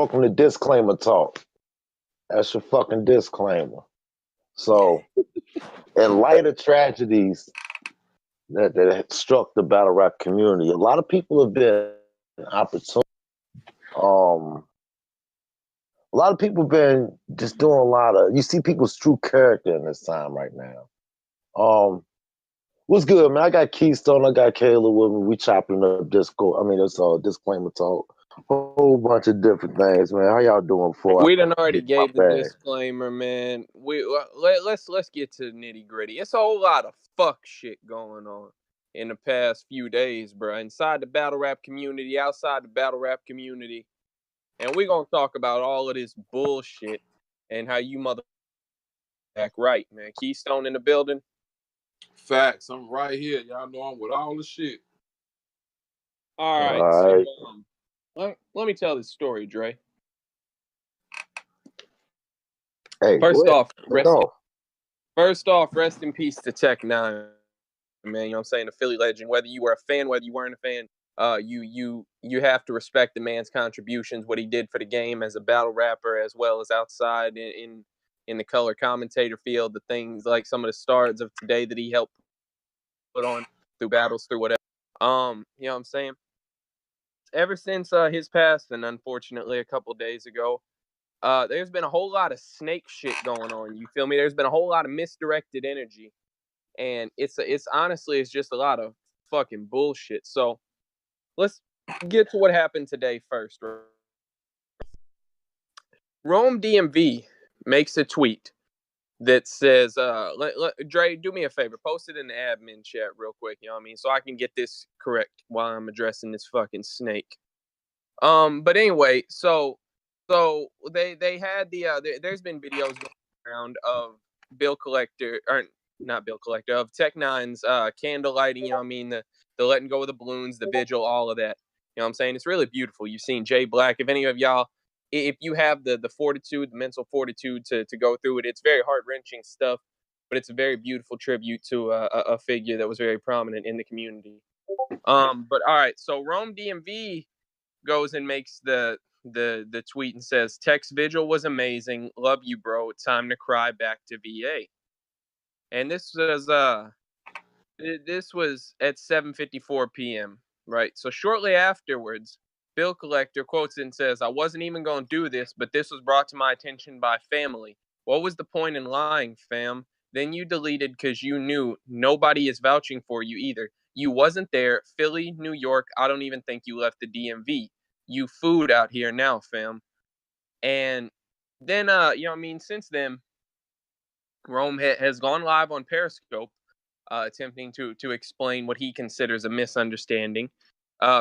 welcome to Disclaimer Talk. That's your fucking disclaimer. So, in light of tragedies that struck the battle rap community, a lot of people have been opportune. A lot of people been just doing a lot of. You see people's true character in this time right now. What's good, man? I got Keystone, I got Kayla with me. We chopping up Discord. I mean, it's all Disclaimer Talk. Whole bunch of different things, man. How y'all doing? We done already gave the disclaimer, man. Let's get to the nitty gritty. It's a whole lot of fuck shit going on in the past few days, bro. Inside the battle rap community, outside the battle rap community, and we gonna talk about all of this bullshit and how you mother act right, man. Keystone in the building. Facts. I'm right here. Y'all know I'm with all the shit. All right. So, let me tell this story, Dre. Hey, First off, rest in peace to Tech Nine, man. You know what I'm saying? The Philly legend. Whether you were a fan, whether you weren't a fan, you have to respect the man's contributions, what he did for the game as a battle rapper, as well as outside in the color commentator field, the things like some of the stars of today that he helped put on through battles, through whatever. You know what I'm saying? Ever since his past, and unfortunately a couple days ago, there's been a whole lot of snake shit going on. You feel me? There's been a whole lot of misdirected energy, and it's honestly just a lot of fucking bullshit. So let's get to what happened today first. Rome DMV makes a tweet that says, Dre, do me a favor, post it in the admin chat real quick, you know what I mean? So I can get this correct while I'm addressing this fucking snake. But anyway, so they had there's been videos going around of of Tech Nine's candle lighting, you know what I mean? The letting go of the balloons, the vigil, all of that. You know what I'm saying? It's really beautiful. You've seen Jay Black. If any of y'all, if you have the fortitude, the mental fortitude to go through it, it's very heart-wrenching stuff, but it's a very beautiful tribute to a figure that was very prominent in the community. But all right, so Rome DMV goes and makes the tweet and says, Tech's vigil was amazing. Love you, bro. Time to cry back to VA. And this was at 7:54 p.m., right? So shortly afterwards, Bill Collector quotes it and says, I wasn't even going to do this, but this was brought to my attention by family. What was the point in lying, fam? Then you deleted because you knew nobody is vouching for you either. You wasn't there. Philly, New York, I don't even think you left the DMV. You food out here now, fam. And then, you know what I mean? Since then, Rome has gone live on Periscope, attempting to explain what he considers a misunderstanding.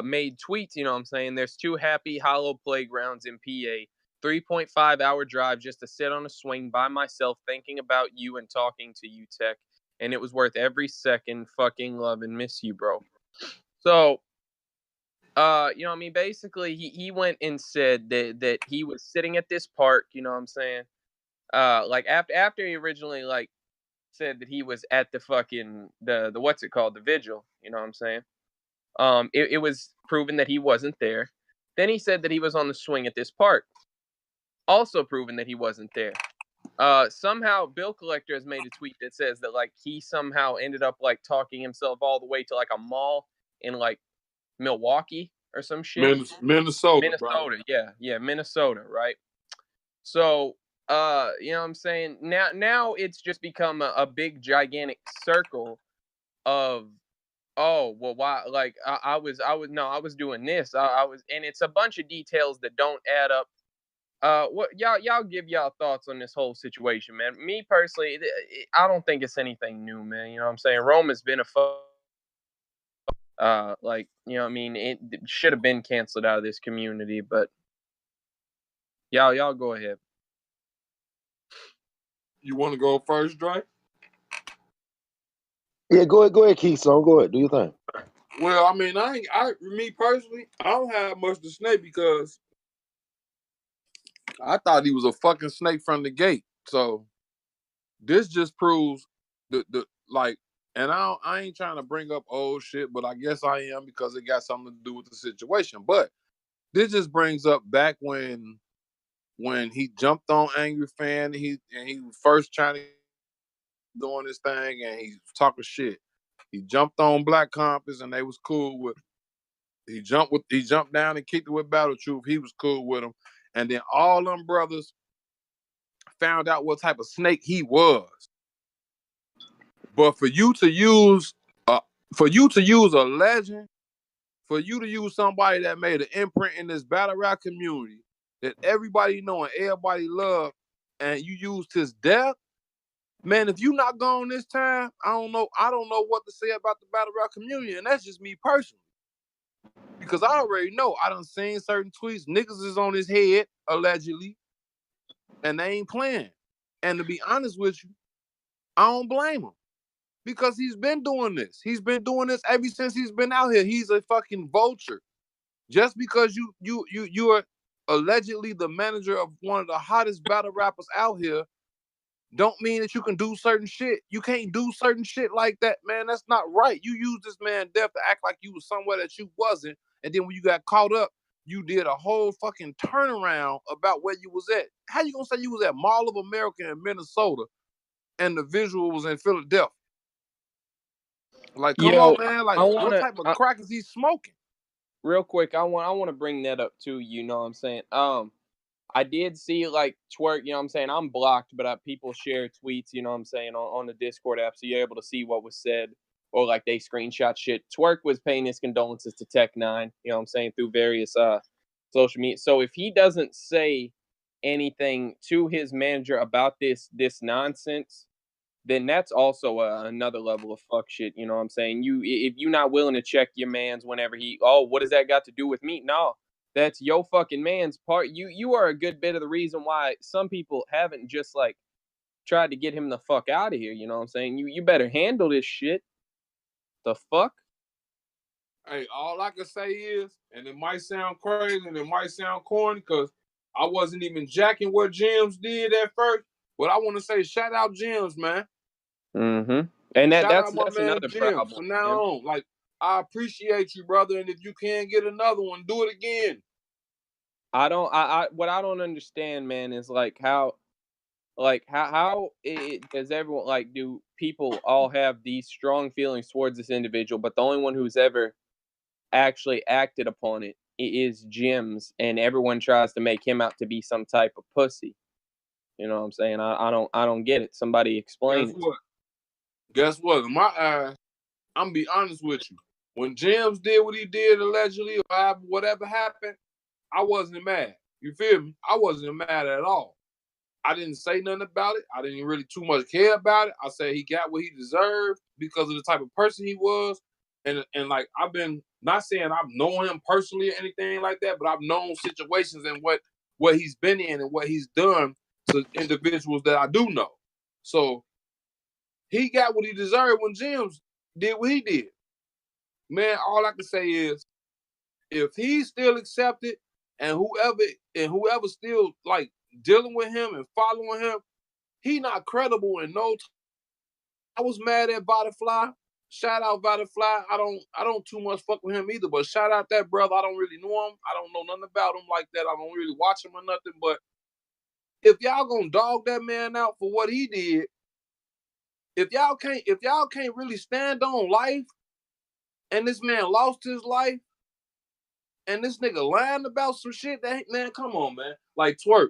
Made tweets, you know what I'm saying? There's 2 happy hollow playgrounds in PA. 3.5-hour drive just to sit on a swing by myself thinking about you and talking to you, Tech. And it was worth every second. Fucking love and miss you, bro. So, you know what I mean? Basically, he went and said that he was sitting at this park, you know what I'm saying? Like after he originally like said that he was at the fucking the what's it called, the vigil, you know what I'm saying? It was proven that he wasn't there. Then he said that he was on the swing at this park, also proven that he wasn't there. Somehow Bill Collector has made a tweet that says that like he somehow ended up like talking himself all the way to like a mall in like Milwaukee or some shit. Minnesota, yeah, Minnesota, right? So you know what I'm saying? Now it's just become a big gigantic circle of, oh, well, why? Like I was doing this. I was, and it's a bunch of details that don't add up. What y'all give y'all thoughts on this whole situation, man? Me personally, I don't think it's anything new, man. You know what I'm saying? Rome has been like, you know what I mean? It should have been canceled out of this community, but y'all go ahead. You want to go first, Dre? Yeah, go ahead, Keystone. Go ahead. Do your thing. Well, I mean, me personally, I don't have much to say because I thought he was a fucking snake from the gate. So this just proves the like, and I ain't trying to bring up old shit, but I guess I am because it got something to do with the situation. But this just brings up back when when he jumped on Angry Fan. He was first trying to doing this thing, and he was talking shit. He jumped on Black Compass, and they was cool with. He jumped down and kicked it with Battle Truth. He was cool with him, and then all them brothers found out what type of snake he was. But for you to use a legend, for you to use somebody that made an imprint in this battle rap community that everybody know and everybody love, and you used his death, man, if you not gone this time, I don't know what to say about the battle rap community, and that's just me personally. Because I already know, I done seen certain tweets, niggas is on his head, allegedly, and they ain't playing. And to be honest with you, I don't blame him. Because he's been doing this. He's been doing this ever since he's been out here. He's a fucking vulture. Just because you are allegedly the manager of one of the hottest battle rappers out here, don't mean that you can do certain shit. You can't do certain shit like that, man. That's not right. You used this man's death to act like you was somewhere that you wasn't. And then when you got caught up, you did a whole fucking turnaround about where you was at. How you gonna say you was at Mall of America in Minnesota and the visual was in Philadelphia? Like, come on, man. Like, what type of crack is he smoking? Real quick, I want to bring that up too. You know what I'm saying? I did see like Twerk. You know what I'm saying? I'm blocked, but people share tweets. You know what I'm saying on the Discord app, so you're able to see what was said, or like they screenshot shit. Twerk was paying his condolences to Tech-9. You know what I'm saying, through various social media. So if he doesn't say anything to his manager about this nonsense, then that's also another level of fuck shit. You know what I'm saying? If you're not willing to check your mans whenever what does that got to do with me? No, that's your fucking man's part. You are a good bit of the reason why some people haven't just like tried to get him the fuck out of here. You know what I'm saying? You better handle this shit. The fuck? Hey, all I can say is, and it might sound crazy and it might sound corny because I wasn't even jacking what Gems did at first, but I want to say shout out Gems, man. Mm-hmm. And that's another Gems problem. from now on. Like, I appreciate you, brother, and if you can get another one, do it again. What I don't understand, man, is how does everyone, like, do people all have these strong feelings towards this individual, but the only one who's ever actually acted upon it is Gems, and everyone tries to make him out to be some type of pussy. You know what I'm saying? I don't get it. Somebody explain it. Guess what? In my eyes, I'm gonna be honest with you. When Gems did what he did allegedly, or whatever happened, I wasn't mad. You feel me? I wasn't mad at all. I didn't say nothing about it. I didn't really too much care about it. I said he got what he deserved because of the type of person he was. And like, I've been, not saying I've known him personally or anything like that, but I've known situations and what he's been in and what he's done to individuals that I do know. So he got what he deserved when Gems did what he did. Man, all I can say is, if he's still accepted and whoever still like dealing with him and following him, he not credible in no time. I was mad at Butterfly. Shout out Butterfly. I don't too much fuck with him either, but shout out that brother. I don't really know him. I don't know nothing about him like that. I don't really watch him or nothing. But if y'all gonna dog that man out for what he did, if y'all can't really stand on life, and this man lost his life, and this nigga lying about some shit, that man, come on, man. Like Twerk.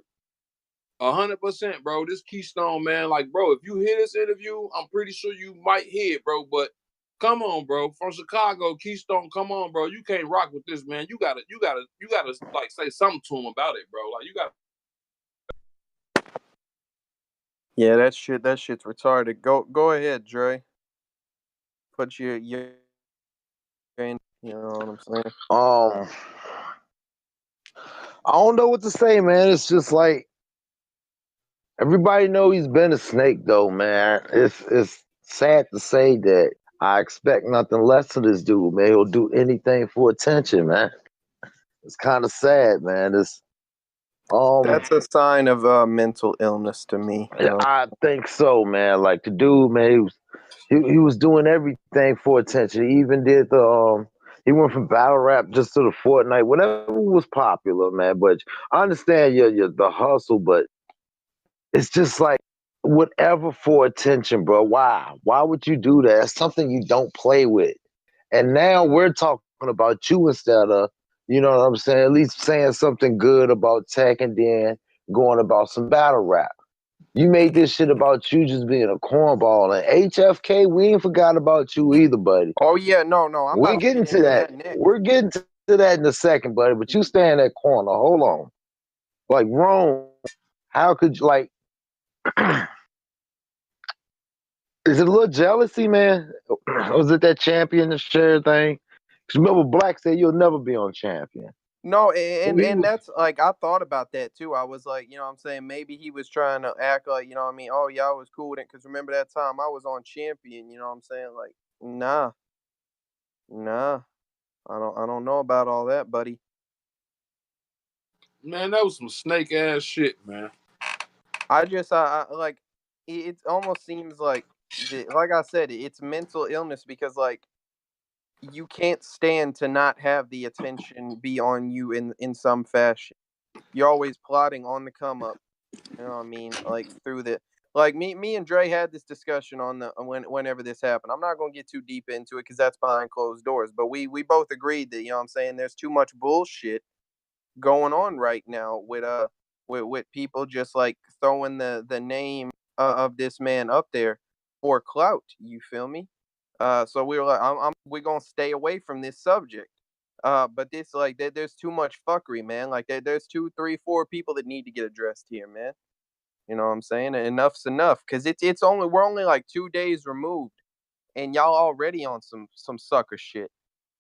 100%, bro. This Keystone, man. Like, bro, if you hear this interview, I'm pretty sure you might hear it, bro. But come on, bro. From Chicago, Keystone, come on, bro. You can't rock with this, man. You gotta like say something to him about it, bro. Like, you gotta. Yeah, that shit's retarded. Go ahead, Dre. Put your you know what I'm saying? I don't know what to say, man. It's just like, everybody know he's been a snake, though, man. It's sad to say that I expect nothing less of this dude, man. He'll do anything for attention, man. It's kind of sad, man. That's a sign of mental illness to me. You know? I think so, man. Like, the dude, man, he was doing everything for attention. He even did the He went from battle rap just to the Fortnite, whatever was popular, man. But I understand your the hustle, but it's just like whatever for attention, bro. Why? Why would you do that? It's something you don't play with. And now we're talking about you instead of, you know what I'm saying, at least saying something good about tech and then going about some battle rap. You made this shit about you just being a cornball. And HFK, we ain't forgot about you either, buddy. Oh yeah, no, I'm We're about to getting get to into that. that next. We're getting to that in a second, buddy. But you stay in that corner. Hold on. Like Rome, how could you like is it a little jealousy, man? Was it that champion share thing? Because remember Black said you'll never be on champion. No, So and that's like I thought about that too. I was like, you know what I'm saying, maybe he was trying to act like, you know what I mean, oh yeah, I was cool with it because remember that time I was on champion, you know what I'm saying? Like, nah, I don't know about all that, buddy. Man, that was some snake ass shit, man. I like it almost seems like like I said, it's mental illness because like you can't stand to not have the attention be on you in some fashion. You're always plotting on the come up. You know what I mean? Like through the like me and Dre had this discussion on the whenever this happened. I'm not gonna get too deep into it because that's behind closed doors. But we both agreed that, you know what I'm saying, there's too much bullshit going on right now with people just like throwing the name of this man up there for clout. You feel me? So we were like, we're gonna stay away from this subject. But this like there's too much fuckery, man. Like there's two, three, four people that need to get addressed here, man. You know what I'm saying? Enough's enough, cause it's only we're only like 2 days removed, and y'all already on some sucker shit.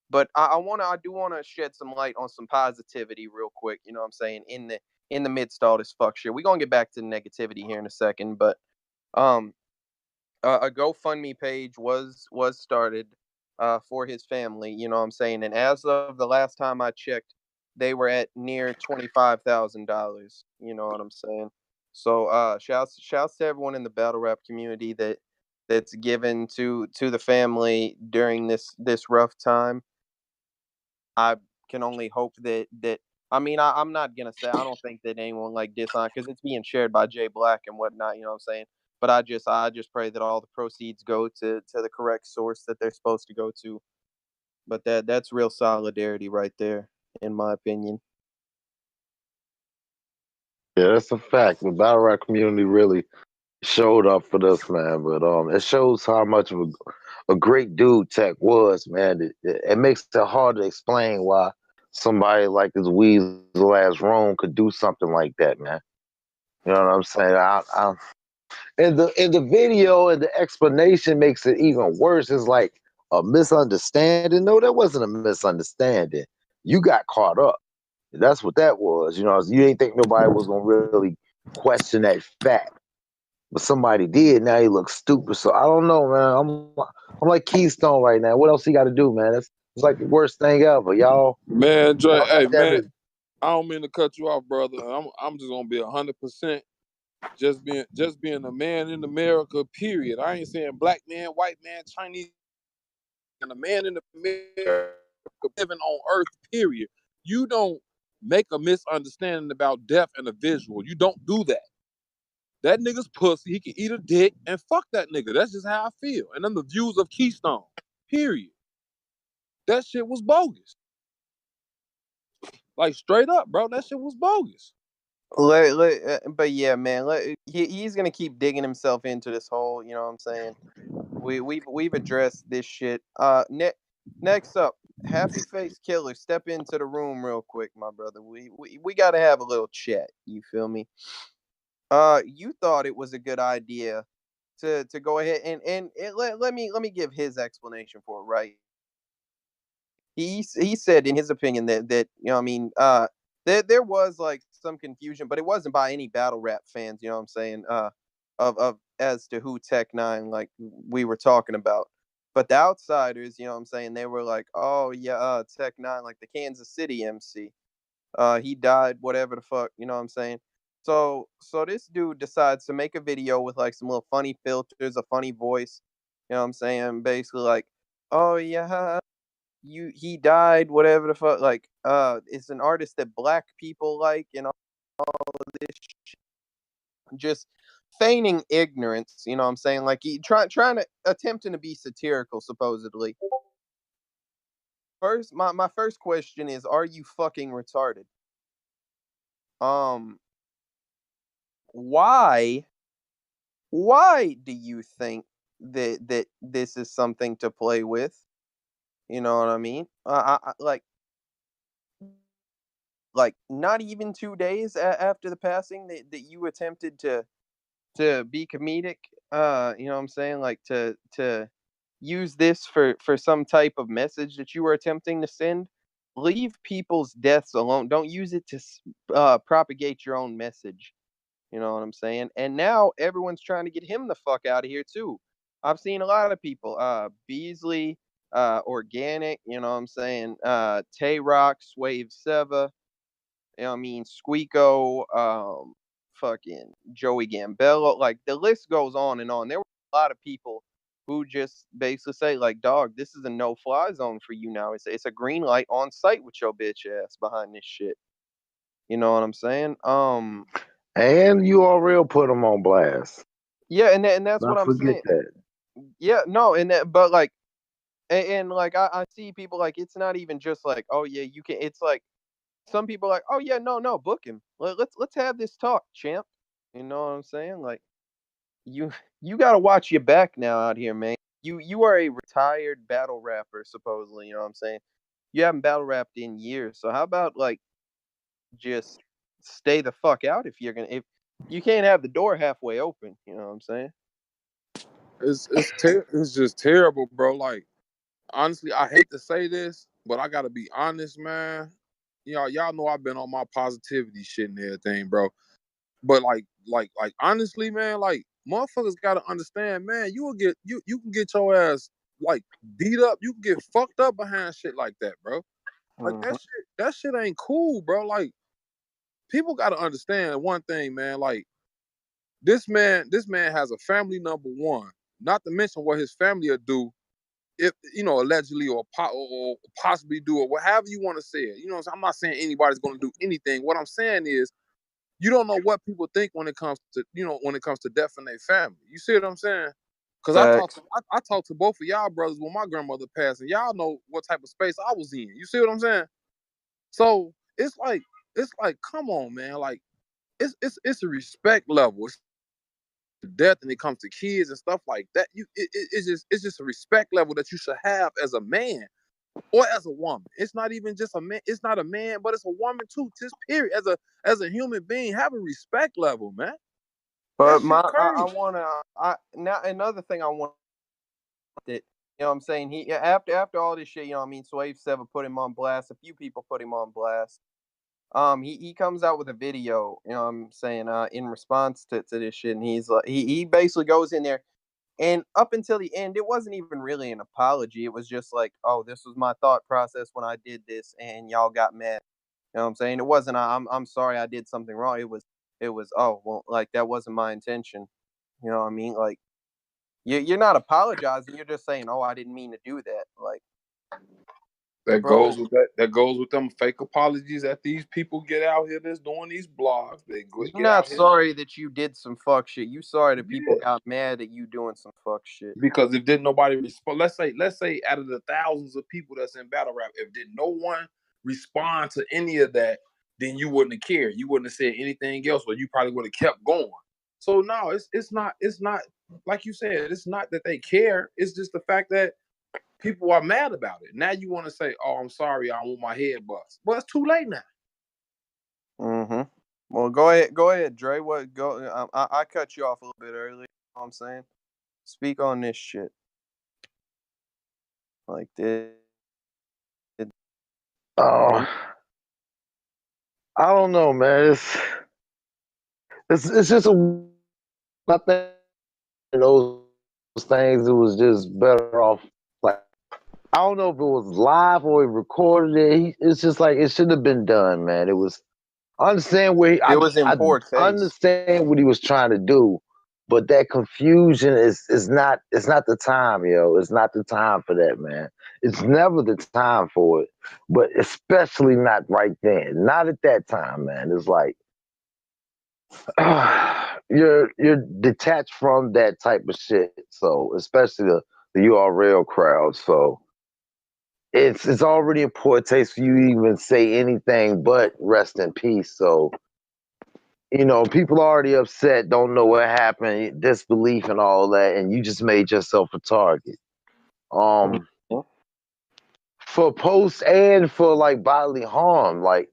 But I do wanna shed some light on some positivity real quick. You know what I'm saying? In the midst of all this fuck shit, we're gonna get back to the negativity here in a second, but um a GoFundMe page was started for his family. You know what I'm saying? And as of the last time I checked, they were at near $25,000. You know what I'm saying? So shouts to everyone in the battle rap community that's given to the family during this rough time. I can only hope that I mean I'm not gonna say I don't think that anyone like dishonor because it's being shared by Jay Black and whatnot. You know what I'm saying? But I just pray that all the proceeds go to the correct source that they're supposed to go to. But that's real solidarity right there, in my opinion. Yeah, that's a fact. The battle rap community really showed up for this, man. But it shows how much of a great dude Tech was, man. It makes it hard to explain why somebody like this weasel ass Rome could do something like that, man. You know what I'm saying? And the video and the explanation makes it even worse. It's like a misunderstanding. No, that wasn't a misunderstanding. You got caught up. That's what that was. You know, you didn't think nobody was gonna really question that fact, but somebody did. Now he looks stupid. So I don't know, man. I'm like Keystone right now. What else he got to do, man? It's like the worst thing ever, y'all. Man, Dre, Y'all hey got that man, I don't mean to cut you off, brother. I'm just gonna be 100% just being a man in America. Period. I ain't saying black man, white man, Chinese, and a man in America living on Earth. Period. You don't make a misunderstanding about death and a visual. You don't do that. That nigga's pussy. He can eat a dick and fuck that nigga. That's just how I feel. And then the views of Keystone. Period. That shit was bogus. Like straight up, bro. That shit was bogus. But yeah, man, he's gonna keep digging himself into this hole. You know what I'm saying? We've addressed this shit. Next up, Happy Face Killer, step into the room real quick, my brother. We gotta have a little chat. You feel me? You thought it was a good idea to go ahead and let me give his explanation for it. Right? He said in his opinion that you know what I mean there was like some confusion, but it wasn't by any battle rap fans. You know what I'm saying? Of as to who Tech N9ne like we were talking about. But the outsiders, you know what I'm saying, they were like, oh yeah, Tech N9ne, like the Kansas City MC. He died, whatever the fuck, you know what I'm saying? So this dude decides to make a video with like some little funny filters, a funny voice, you know what I'm saying? Basically like, oh yeah, he died, whatever the fuck. Like, it's an artist that black people like, and all of this shit. Just feigning ignorance. You know what I'm saying? Like, he trying to attempting to be satirical, supposedly. First, my first question is, are you fucking retarded? Why do you think that this is something to play with? You know what I mean? Like not even 2 days after the passing that you attempted to be comedic. You know what I'm saying? Like to use this for some type of message that you were attempting to send. Leave people's deaths alone. Don't use it to propagate your own message. You know what I'm saying? And now everyone's trying to get him the fuck out of here too. I've seen a lot of people. Beasley, Organic, you know what I'm saying? Tay Rock, Swave Seva, you know what I mean? Squeako, fucking Joey Gambello. Like the list goes on and on. There were a lot of people who just basically say, like, dog, this is a no-fly zone for you now. It's a green light on site with your bitch ass behind this shit. You know what I'm saying? And URL put them on blast. Yeah, and that's Don't what I'm forget saying. that. Yeah, no, and that, but like, and like I see people like it's not even just like, oh yeah, you can. It's like some people are like, oh yeah, no, book him. Let's have this talk, champ. You know what I'm saying? Like, you got to watch your back now out here, man. You are a retired battle rapper, supposedly. You know what I'm saying? You haven't battle rapped in years, so how about like just stay the fuck out if you can't have the door halfway open. You know what I'm saying? It's just terrible, bro. Like, honestly, I hate to say this, but I gotta be honest, man. Y'all know I've been on my positivity shit and everything, bro. But like honestly, man, like motherfuckers gotta understand, man. You can get your ass like beat up. You can get fucked up behind shit like that, bro. Like that shit ain't cool, bro. Like people gotta understand one thing, man. Like this man has a family, number one. Not to mention what his family will do if allegedly or possibly do it, whatever you want to say it. You know, I'm not saying anybody's going to do anything. What I'm saying is, you don't know what people think when it comes to death in their family. You see what I'm saying? Because I talked to both of y'all brothers when my grandmother passed, and y'all know what type of space I was in. You see what I'm saying? So it's like, come on, man. Like it's a respect level. It's death, and it comes to kids and stuff like that. It's just a respect level that you should have as a man or as a woman. It's not even just a man. It's not a man, but it's a woman too. Just period. As a human being, have a respect level, man. But now another thing I want that, you know what I'm saying, he after all this shit, you know what I mean, Swave Seva put him on blast, a few people put him on blast. He comes out with a video, you know what I'm saying, in response to this shit, and he's like, he basically goes in there, and up until the end, it wasn't even really an apology. It was just like, oh, this was my thought process when I did this, and y'all got mad. You know what I'm saying? It wasn't, I'm sorry I did something wrong. It was, oh, well, like, that wasn't my intention. You know what I mean? Like, you're not apologizing. You're just saying, oh, I didn't mean to do that. Like, that goes with that. That goes with them fake apologies that these people get out here that's doing these blogs. You're not sorry that you did some fuck shit. You sorry that people got mad at you doing some fuck shit. Because if didn't nobody respond, let's say out of the thousands of people that's in battle rap, if did no one respond to any of that, then you wouldn't have cared. You wouldn't have said anything else, or you probably would have kept going. So no, it's not like you said. It's not that they care. It's just the fact that people are mad about it. Now you want to say, "Oh, I'm sorry, I want my head bust." Well, it's too late now. Well, go ahead, Dre. I cut you off a little bit early. You know what I'm saying? Speak on this shit. Like this. I don't know, man. It's just I think those things, it was just better off. Like, I don't know if it was live or he recorded it. It's just like it should have been done, man. It was. I understand where I understand what he was trying to do, but that confusion is not, it's not the time, yo. It's not the time for that, man. It's never the time for it, but especially not right then. Not at that time, man. It's like you're detached from that type of shit. So especially the URL crowd. So it's already in poor taste for you to even say anything but rest in peace. So people already upset, don't know what happened, disbelief and all that, and you just made yourself a target. For posts and for like bodily harm, like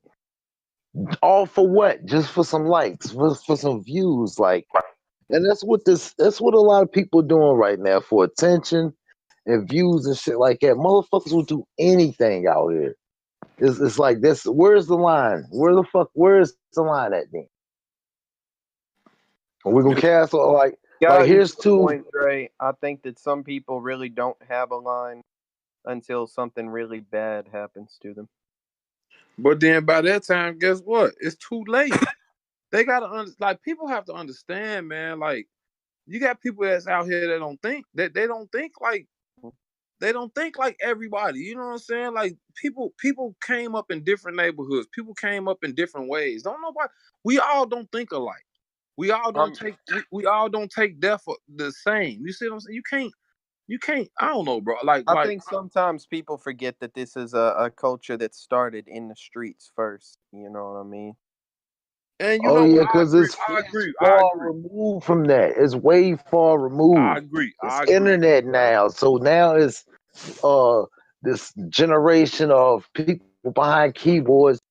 all for what? Just for some likes, for some views, like, and that's what a lot of people are doing right now for attention and views and shit like that. Motherfuckers will do anything out here. It's like this. Where's the line? Where's the line at then? We're gonna cancel like here's two. Point, Dre. I think that some people really don't have a line until something really bad happens to them. But then by that time, guess what? It's too late. They gotta people have to understand, man. Like, you got people that's out here that don't think that they don't think like everybody. You know what I'm saying? Like, people came up in different neighborhoods. People came up in different ways. We all don't think alike. We all don't take death the same. You see what I'm saying? You can't. I don't know, bro. I think sometimes people forget that this is a culture that started in the streets first. You know what I mean? And because it's far removed from that. It's way far removed. I agree. It's internet now, so now it's this generation of people behind keyboards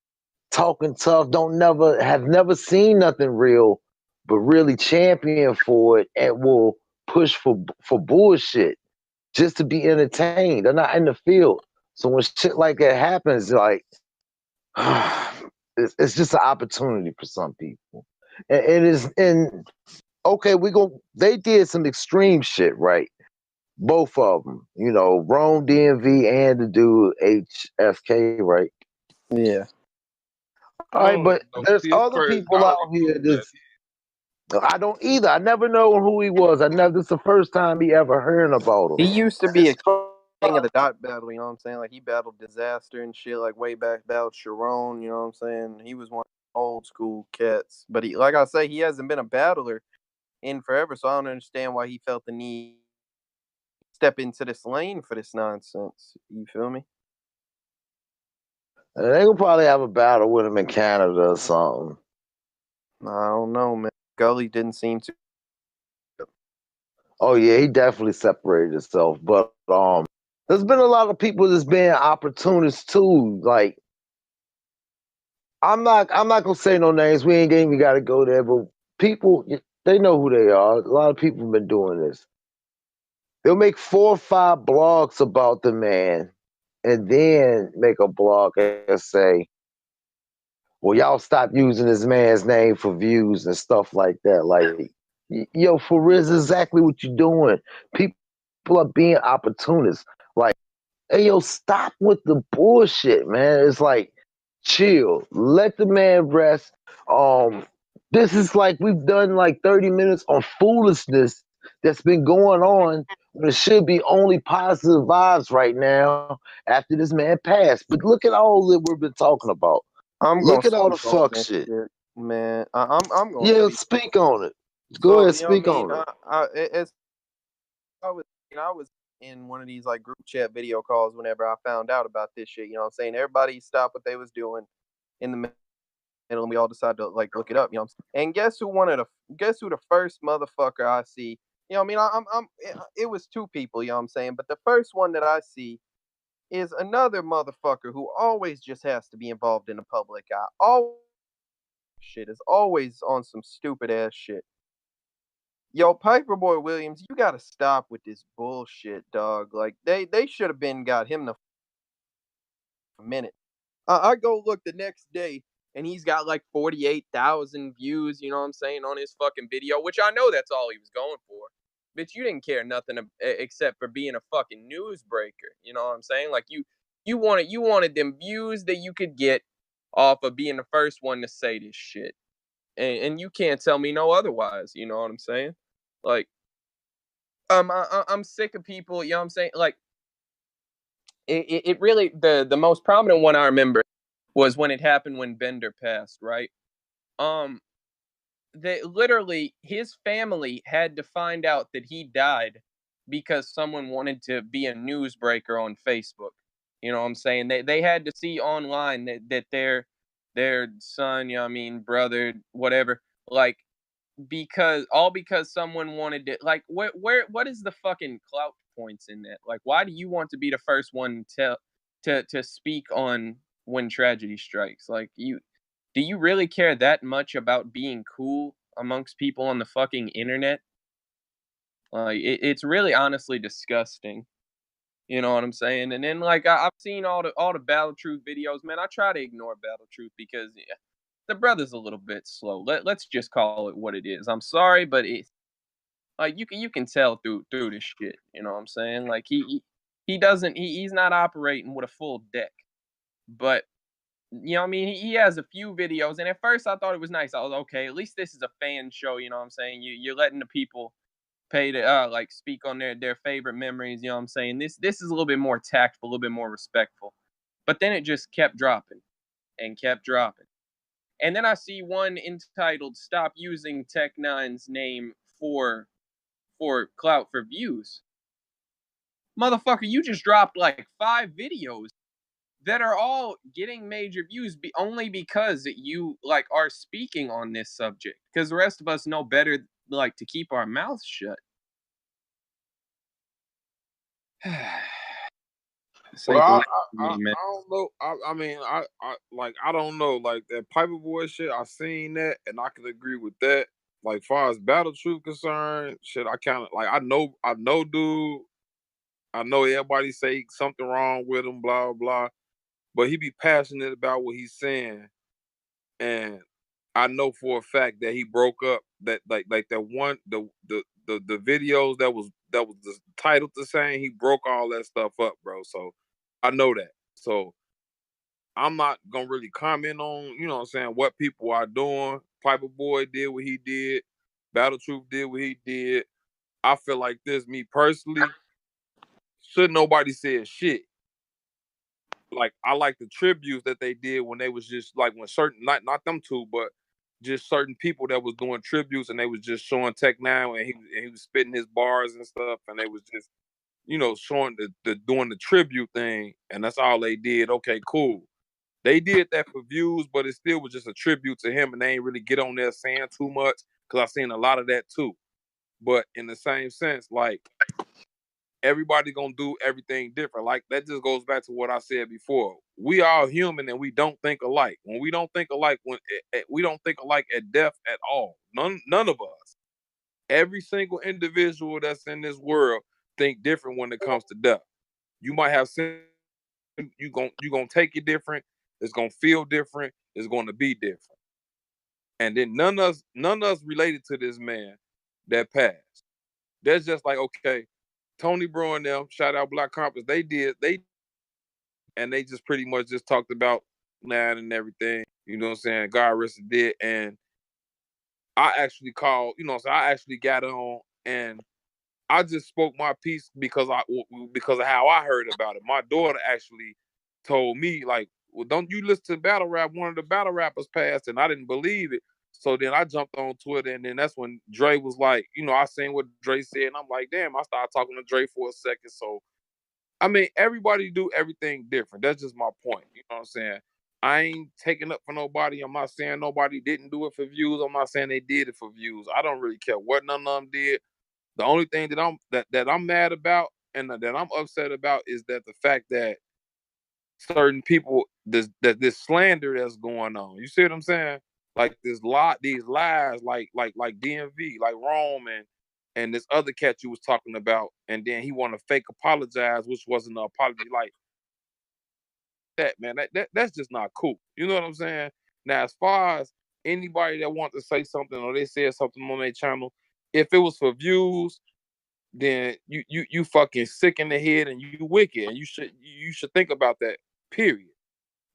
talking tough. Have never seen nothing real, but really champion for it and will push for bullshit just to be entertained. They're not in the field, so when shit like that happens, like it's just an opportunity for some people. And okay, they did some extreme shit, right? Both of them, Rome DMV and the dude HFK, right? Yeah. All right, but there's other people out here I don't either. I never know who he was. This is the first time he ever heard about him. He used to be a king of the dot battle, you know what I'm saying? Like, he battled Disaster and shit, like way back, battled Sharon, you know what I'm saying? He was one of the old school cats. But he, like I say, he hasn't been a battler in forever, so I don't understand why he felt the need to step into this lane for this nonsense. You feel me? They will probably have a battle with him in Canada or something. I don't know, man. Gully didn't seem to. Oh yeah, he definitely separated himself. But there's been a lot of people that's been opportunists too. Like, I'm not gonna say no names. We ain't even got to go there. But people, they know who they are. A lot of people have been doing this. They'll make 4 or 5 blogs about the man, and then make a blog and say, well, y'all stop using this man's name for views and stuff like that. Like, yo, for real, is exactly what you're doing. People are being opportunists. Like, hey, yo, stop with the bullshit, man. It's like, chill. Let the man rest. This is like, we've done like 30 minutes on foolishness that's been going on when it should be only positive vibes right now after this man passed. But look at all that we've been talking about. Look at all the fuck shit, man. I'm going. Yeah, speak on it. Go ahead, speak on it. I was in one of these like group chat video calls whenever I found out about this shit. You know what I'm saying? Everybody stopped what they was doing in the middle, and we all decided to like look it up. You know what I'm saying? And guess who the first motherfucker I see? You know what I mean? It was 2 people. You know what I'm saying? But the first one that I see is another motherfucker who always just has to be involved in the public eye. All shit is always on some stupid ass shit. Yo, Piperboy Williams, you gotta stop with this bullshit, dog. Like, they should have been got him the minute. I go look the next day, and he's got like 48,000 views, you know what I'm saying, on his fucking video, which I know that's all he was going for. Bitch, you didn't care nothing except for being a fucking newsbreaker. You know what I'm saying? Like, you wanted them views that you could get off of being the first one to say this shit. And you can't tell me no otherwise. You know what I'm saying? Like, I'm sick of people. You know what I'm saying? Like, it really the most prominent one I remember was when it happened when Bender passed. Right. Um, they literally his family had to find out that he died because someone wanted to be a newsbreaker on Facebook. You know what I'm saying? They had to see online that their son, you know what I mean, brother, whatever, like because someone wanted to like what is the fucking clout points in that? Like why do you want to be the first one to speak on when tragedy strikes? Like you do you really care that much about being cool amongst people on the fucking internet? Like it's really honestly disgusting. You know what I'm saying? And then like I've seen all the Battle Truth videos, man. I try to ignore Battle Truth because yeah, the brother's a little bit slow. Let's just call it what it is. I'm sorry, but it's like you can tell through this shit. You know what I'm saying? Like he doesn't he's not operating with a full deck. But you know what I mean? He has a few videos, and at first I thought it was nice. I was okay. At least this is a fan show. You know what I'm saying? You're letting the people pay to like speak on their favorite memories. You know what I'm saying? This is a little bit more tactful, a little bit more respectful. But then it just kept dropping and kept dropping. And then I see one entitled "Stop Using Tech Nine's Name for Clout for Views." Motherfucker, you just dropped like 5 videos that are all getting major views only because you like are speaking on this subject. Because the rest of us know better, like to keep our mouths shut. Well, Same thing I with me, man. don't know. I mean, I don't know. Like that Piper Boy shit, I seen that, and I can agree with that. Like far as Battle Truth concerned, shit, I kind of like I know, dude. I know everybody say something wrong with him, blah blah, but he be passionate about what he's saying, and I know for a fact that he broke up that like that one the videos that was the title to saying he broke all that stuff up, bro. So I know that. So I'm not gonna really comment on, you know what I'm saying, what people are doing. Piper Boy did what he did, Battle Truth did what he did. I feel like this, me personally, should nobody said shit. Like I like the tributes that they did when they was just like when certain not them two, but just certain people that was doing tributes and they was just showing Tech Nine and he was spitting his bars and stuff and they was just showing the doing the tribute thing and that's all they did. Okay, cool. They did that for views, but it still was just a tribute to him and they ain't really get on there saying too much because I seen a lot of that too. But in the same sense, like everybody gonna do everything different. Like that just goes back to what I said before. We all human and we don't think alike. When we don't think alike, we don't think alike at death at all. None of us. Every single individual that's in this world think different when it comes to death. You might have you gonna take it different. It's gonna feel different. It's gonna be different. And then none of us related to this man that passed. That's just like okay, Tony Bro and them, shout out Black Compass, they just pretty much just talked about that and everything. You know what I'm saying? God rest his dead. And I actually called, so I actually got on and I just spoke my piece because of how I heard about it. My daughter actually told me, like, well, don't you listen to battle rap? One of the battle rappers passed, and I didn't believe it. So then I jumped on Twitter, and then that's when Dre was like, I seen what Dre said, and I'm like, damn, I started talking to Dre for a second. So, I mean, everybody do everything different. That's just my point. You know what I'm saying? I ain't taking up for nobody. I'm not saying nobody didn't do it for views. I'm not saying they did it for views. I don't really care what none of them did. The only thing that I'm mad about and that I'm upset about is that the fact that certain people this slander that's going on. You see what I'm saying? Like these lies, like DMV, like Rome and this other cat you was talking about, and then he want to fake apologize, which wasn't an apology. Like that, man, that's just not cool. You know what I'm saying? Now, as far as anybody that wants to say something or they said something on their channel, if it was for views, then you fucking sick in the head and you wicked and you should think about that, period.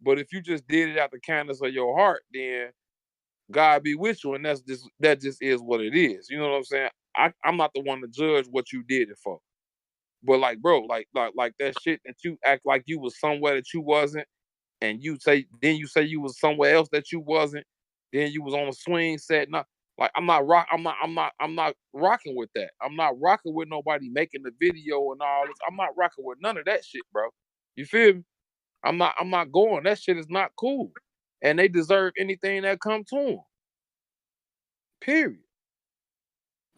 But if you just did it out the kindness of your heart, then God be with you, and that just is what it is. You know what I'm saying? I'm not the one to judge what you did it for. But like, bro, like that shit that you act like you was somewhere that you wasn't, and you say you was somewhere else that you wasn't, then you was on a swing set. Not like I'm not rocking with that. I'm not rocking with nobody making the video and all this. I'm not rocking with none of that shit, bro. You feel me? I'm not going. That shit is not cool. And they deserve anything that come to them. Period.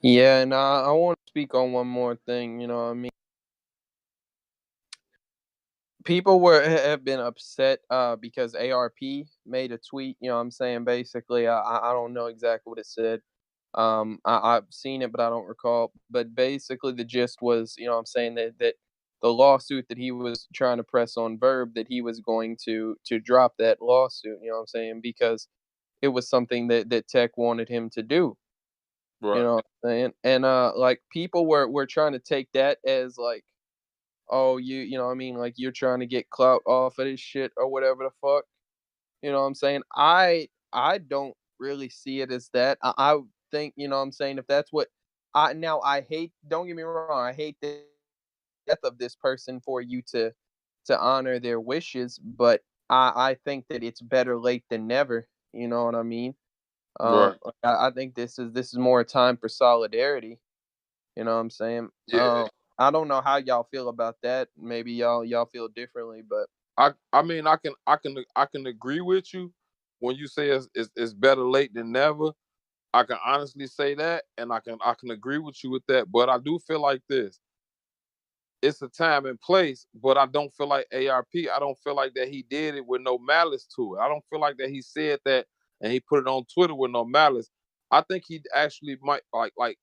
Yeah, and I want to speak on one more thing. You know what I mean? People have been upset because ARP made a tweet. You know what I'm saying? Basically, I don't know exactly what it said. I've seen it, but I don't recall. But basically, the gist was, you know what I'm saying, that the lawsuit that he was trying to press on Verb, that he was going to drop that lawsuit. You know what I'm saying? Because it was something that Tech wanted him to do. Right. You know what I'm saying? And like people were trying to take that as like, oh, you know what I mean, like you're trying to get clout off of this shit or whatever the fuck. You know what I'm saying? I don't really see it as that. I think, you know what I'm saying, if that's what I hate, don't get me wrong, I hate the death of this person for you to honor their wishes, but I think that it's better late than never. You know what I mean? Right. I think this is more a time for solidarity. You know what I'm saying? Yeah. I don't know how y'all feel about that. Maybe y'all feel differently, but I mean I can agree with you when you say it's better late than never. I can honestly say that, and I can agree with you with that. But I do feel like this. It's a time and place, but I don't feel like ARP. I don't feel like that he did it with no malice to it. I don't feel like that he said that and he put it on Twitter with no malice. I think he actually might like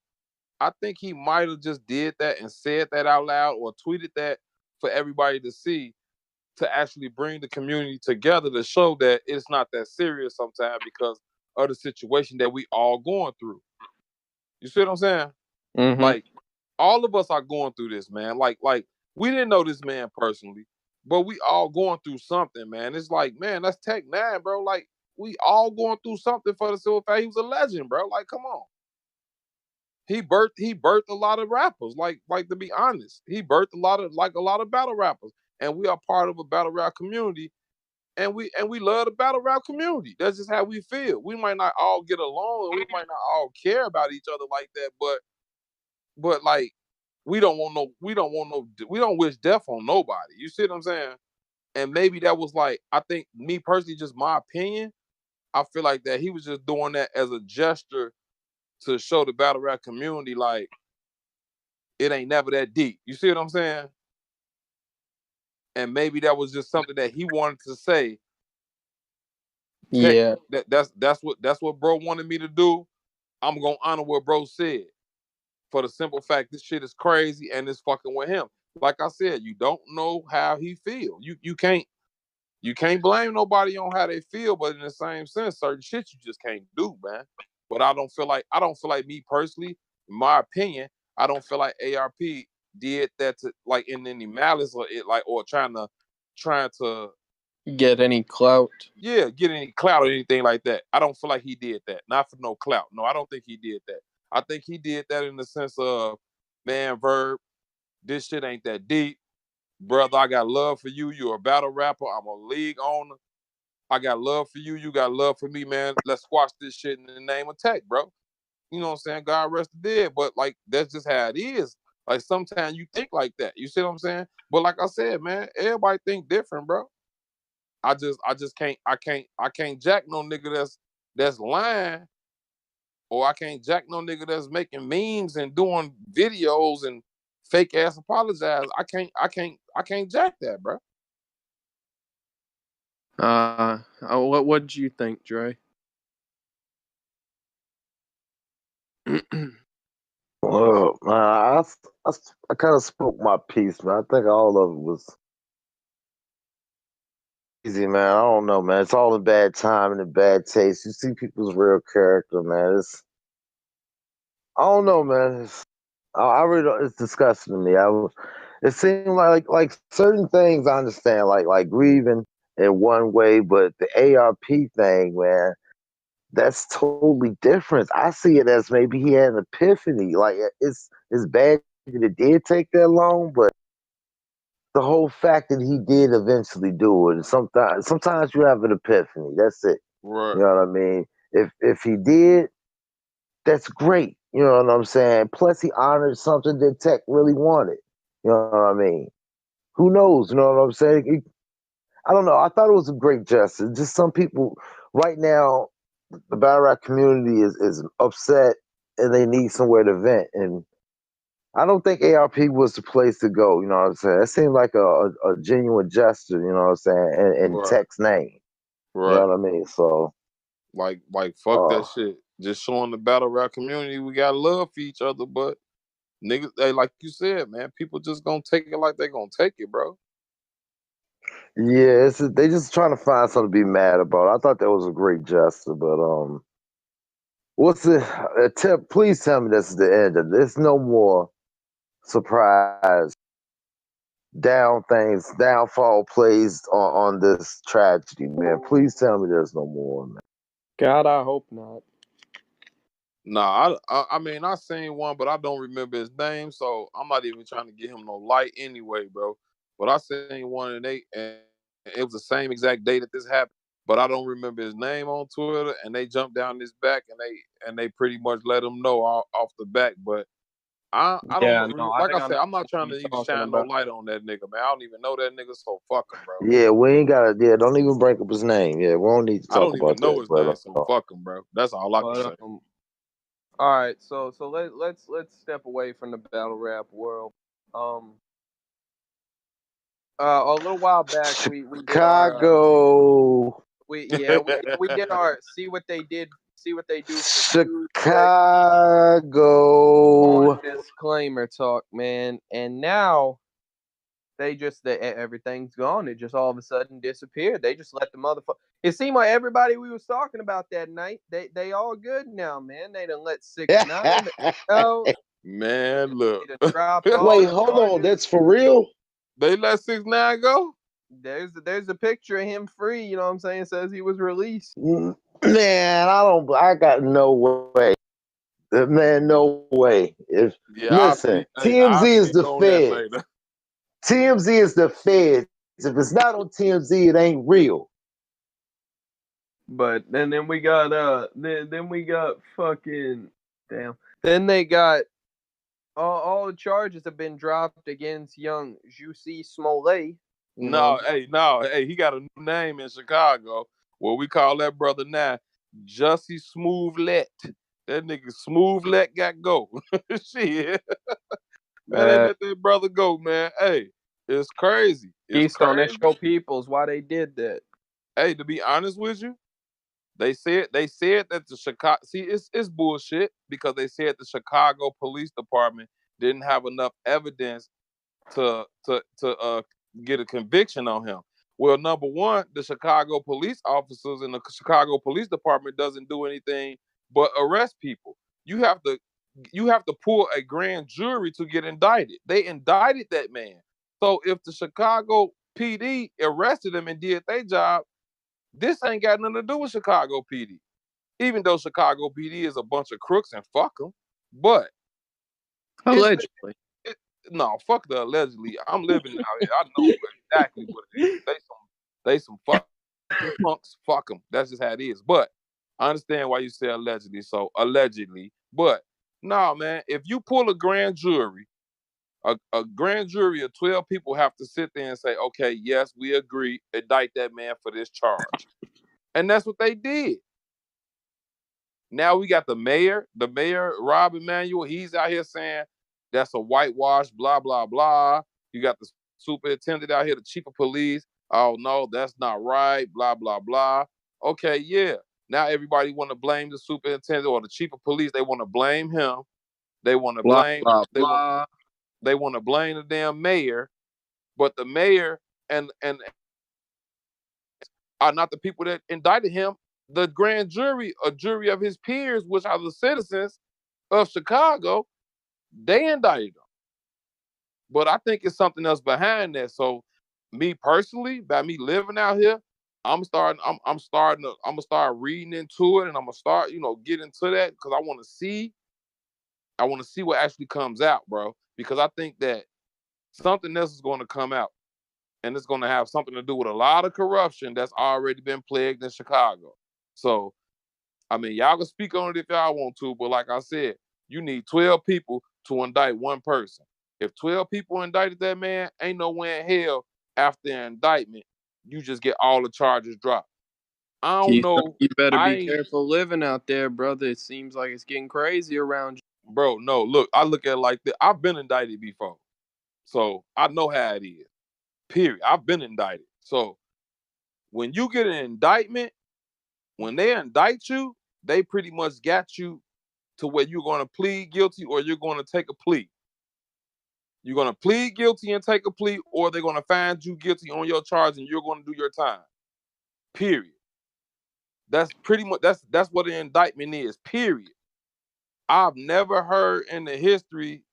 I think he might have just did that and said that out loud or tweeted that for everybody to see, to actually bring the community together to show that it's not that serious sometimes because of the situation that we all going through. You see what I'm saying? mm-hmm. Like all of us are going through this, man. Like we didn't know this man personally, but we all going through something, man. It's like, man, that's Tech Nine, bro. Like we all going through something for the simple fact he was a legend, bro. Like, come on. He birthed a lot of rappers. Like to be honest, he birthed a lot of battle rappers, and we are part of a battle rap community, and we love the battle rap community. That's just how we feel. We might not all get along, and we might not all care about each other like that, but like we don't wish death on nobody. You see what I'm saying? And maybe that was like, I think me personally, just my opinion. I feel like that he was just doing that as a gesture to show the battle rap community like it ain't never that deep. You see what I'm saying? And maybe that was just something that he wanted to say. Yeah. That's what bro wanted me to do. I'm gonna honor what bro said. For the simple fact this shit is crazy and it's fucking with him. Like I said, you don't know how he feel. You can't blame nobody on how they feel, but in the same sense, certain shit you just can't do, man. But I don't feel like me personally, in my opinion, I don't feel like ARP did that to like in any malice or it like or trying to Get any clout. get any clout or anything like that. I don't feel like he did that. Not for no clout. No, I don't think he did that. I think he did that in the sense of, man, Verb, this shit ain't that deep. Brother, I got love for you. You're a battle rapper. I'm a league owner. I got love for you. You got love for me, man. Let's squash this shit in the name of Tech, bro. You know what I'm saying? God rest the dead. But like that's just how it is. Like sometimes you think like that. You see what I'm saying? But like I said, man, everybody think different, bro. I just can't jack no nigga that's lying, or I can't jack no nigga that's making memes and doing videos and fake ass apologize. I can't jack that, bro. What did you think, Dre? Well, man, I kind of spoke my piece, man. I think all of it was easy, man. I don't know, man. It's all in bad time and in bad taste. You see people's real character, man. I don't know, man. I really don't, it's disgusting to me. It seemed like certain things I understand, like grieving in one way, but the ARP thing, man. that's totally different. I see it as maybe he had an epiphany. Like it's bad that it did take that long, but the whole fact that he did eventually do it. And sometimes you have an epiphany. That's it. Right. You know what I mean? If he did, that's great. You know what I'm saying? Plus, he honored something that Tech really wanted. You know what I mean? Who knows? You know what I'm saying? I don't know. I thought it was a great gesture. Just some people right now, the battle rap community is upset and they need somewhere to vent. And I don't think ARP was the place to go. You know what I'm saying? It seemed like a genuine gesture. You know what I'm saying? In Right. Tech's name. Right. You know what I mean? So like fuck that shit. Just showing the battle rap community we got love for each other, but niggas, they, like you said, man, people just gonna take it like they gonna take it, bro. yeah, they just trying to find something to be mad about. I thought that was a great gesture, but what's the please tell me this is the end of this. No more surprise downfall plays on this tragedy, man. Please tell me there's no more, man. God, I hope not. Nah, I mean I seen one, but I don't remember his name, so I'm not even trying to get him no light anyway, bro. But I seen one and it was the same exact day that this happened, but I don't remember his name on Twitter. And they jumped down his back and they pretty much let him know off the back. But I don't Yeah, know. no, I Like think I I said, know I'm not what trying to you're even talking shine no about. light on that nigga, man. I don't even know that nigga, so fuck him, bro. Yeah, we ain't gotta. Yeah, don't even bring up his name. Yeah, we don't need to I talk don't even about know that. his But name, so fuck him, bro. That's all I can say. All right, so let's step away from the battle rap world. A little while back, we did our Chicago, we did our see what they do for Chicago. on disclaimer talk, man, and now everything's gone. It just all of a sudden disappeared. They just let the motherfucker. It seemed like everybody we was talking about that night, they all good now, man. They done let 6ix9ine go. Man, look. They done dropped all Wait, the hold on. charges. That's for real? They let 6ix9ine go? There's a picture of him free. You know what I'm saying? It says he was released. Man, I got no way. Man, no way. Listen, TMZ I'll is speak the on that feds. later. TMZ is the feds. If it's not on TMZ, it ain't real. But then we got then we got fucking damn. Then they got all the charges have been dropped against young Jussie Smollett. No, hey, he got a new name in Chicago. What we call that brother now, Jussie Smollett. That nigga Smollett got go. Shit. Man, they let that brother go, man. Hey, it's crazy. It's Keystone, crazy. show peoples why they did that. Hey, to be honest with you, they said that the Chicago it's bullshit because they said the Chicago Police Department didn't have enough evidence to get a conviction on him. Well, number one, the Chicago police officers in the Chicago Police Department doesn't do anything but arrest people. You have to pull a grand jury to get indicted. They indicted that man. So if the Chicago PD arrested him and did their job, this ain't got nothing to do with Chicago PD. Even though Chicago PD is a bunch of crooks and fuck them, but allegedly. No, fuck the allegedly. I'm living out here. I know exactly what it is. They some fucking punks. Fuck them. That's just how it is. But I understand why you say allegedly. So allegedly, but no, man. If you pull a grand jury, a grand jury of 12 people have to sit there and say, okay, yes, we agree, indict that man for this charge, and that's what they did. Now we got the mayor, Rob Emanuel. He's out here saying that's a whitewash, blah, blah, blah. You got the superintendent out here, the chief of police. Oh, no, that's not right, blah, blah, blah. Okay, yeah. Now everybody want to blame the superintendent or the chief of police. They want to blame him. They want to blame, they want to blame the damn mayor. But the mayor and are not the people that indicted him. The grand jury, a jury of his peers, which are the citizens of Chicago, they indicted him. But I think it's something else behind that. So me personally, by me living out here, I'm gonna start reading into it, and I'm gonna start, get into that because I want to see what actually comes out, bro. Because I think that something else is going to come out, and it's going to have something to do with a lot of corruption that's already been plagued in Chicago. So, I mean, y'all can speak on it if y'all want to, but like I said, you need 12 people to indict one person. If 12 people indicted that man, ain't no way in hell after indictment you just get all the charges dropped. I don't know. You better be careful living out there, brother. It seems like it's getting crazy around you. Bro, no, look, I look at it like this. I've been indicted before. So I know how it is. Period. I've been indicted. So when you get an indictment, when they indict you, they pretty much got you to where you're going to plead guilty or you're going to take a plea. You're going to plead guilty and take a plea, or they're going to find you guilty on your charge and you're going to do your time. Period. That's pretty much that's what an indictment is. Period. I've never heard in the history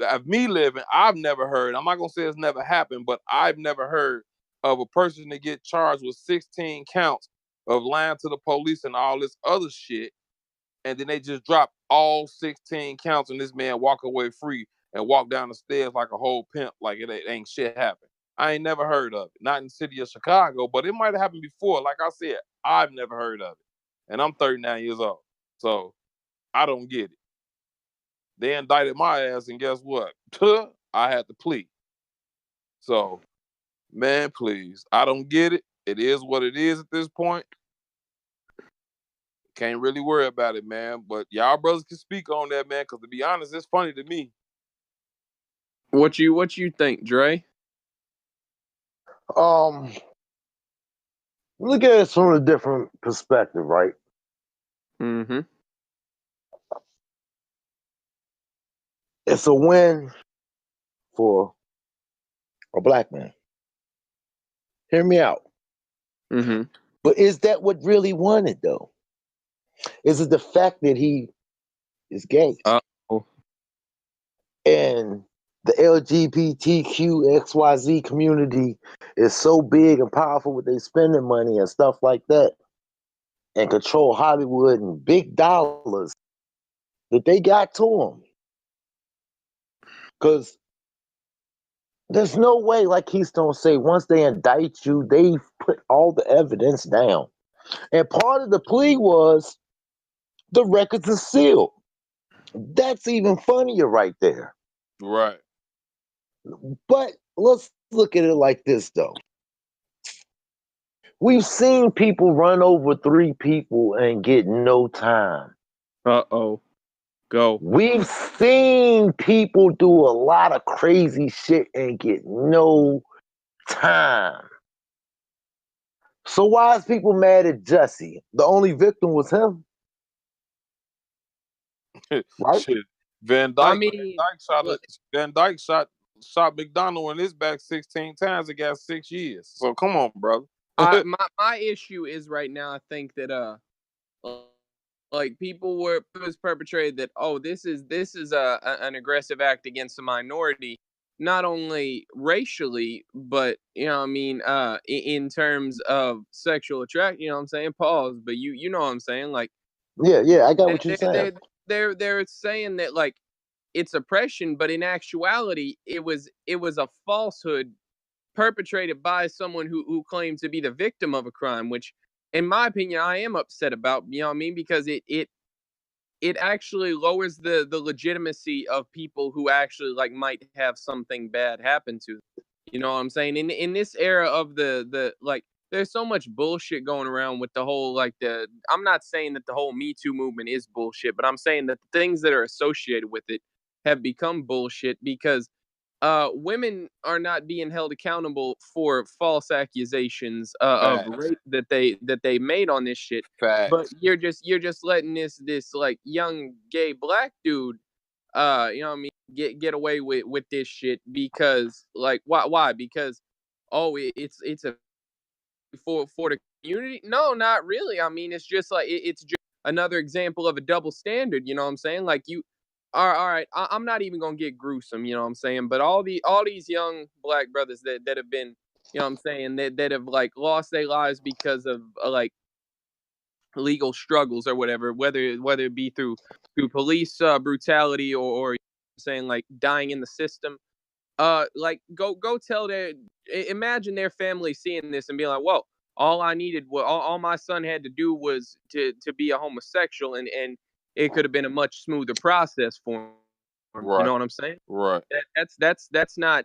of me living, I've never heard. I'm not gonna say it's never happened, but I've never heard of a person to get charged with 16 counts of lying to the police and all this other shit, and then they just drop all 16 counts and this man walk away free and walk down the stairs like a whole pimp, like it ain't shit happened. I ain't never heard of it. Not in the city of Chicago, but it might have happened before. Like I said, I've never heard of it. And I'm 39 years old. So I don't get it. They indicted my ass, and guess what? I had to plead. So, man, please. I don't get it. It is what it is at this point. Can't really worry about it, man. But y'all brothers can speak on that, man, because to be honest, it's funny to me. What you think, Dre? Look at it from a different perspective, right? Mm-hmm. It's a win for a black man. Hear me out. Mm-hmm. But is that what really wanted, though? Is it the fact that he is gay? Uh-oh. And the LGBTQ XYZ community is so big and powerful with their spending money and stuff like that, and control Hollywood and big dollars that they got to him. Because there's no way, like Keystone say, once they indict you, they put all the evidence down. And part of the plea was the records are sealed. That's even funnier right there. Right. But let's look at it like this, though. We've seen people run over 3 people and get no time. Uh-oh. Go. We've seen people do a lot of crazy shit and get no time. So why is people mad at Jussie? The only victim was him. Right? Shit. Van Dyke shot McDonald in his back 16 times and got 6 years. So come on, brother. My issue is right now, I think that like people was perpetrated that this is an aggressive act against a minority, not only racially, but in terms of sexual attraction. You know what I'm saying? Pause. But you know what I'm saying? Like, yeah, I got what you're saying. They're saying that like it's oppression, but in actuality, it was a falsehood perpetrated by someone who claims to be the victim of a crime, which, in my opinion, I am upset about. You know what I mean? Because it actually lowers the legitimacy of people who actually like might have something bad happen to them. You know what I'm saying? In this era of the like, there's so much bullshit going around with the whole I'm not saying that the whole Me Too movement is bullshit, but I'm saying that the things that are associated with it have become bullshit because women are not being held accountable for false accusations of rape that they made on this shit. Facts. But you're just letting this like young gay black dude, you know what I mean, get away with this shit because like why? Because it's a for the community? No, not really. I mean, it's just like it's just another example of a double standard. You know what I'm saying? Like you. All right. I'm not even gonna get gruesome, you know what I'm saying? But all these young black brothers that have been you know what I'm saying, that have like lost their lives because of like legal struggles or whatever, whether it be through police brutality or saying like dying in the system. Like go tell imagine their family seeing this and being like, whoa, all I needed, all my son had to do was to be a homosexual, and it could have been a much smoother process for him. Right. You know what I'm saying? Right. That's not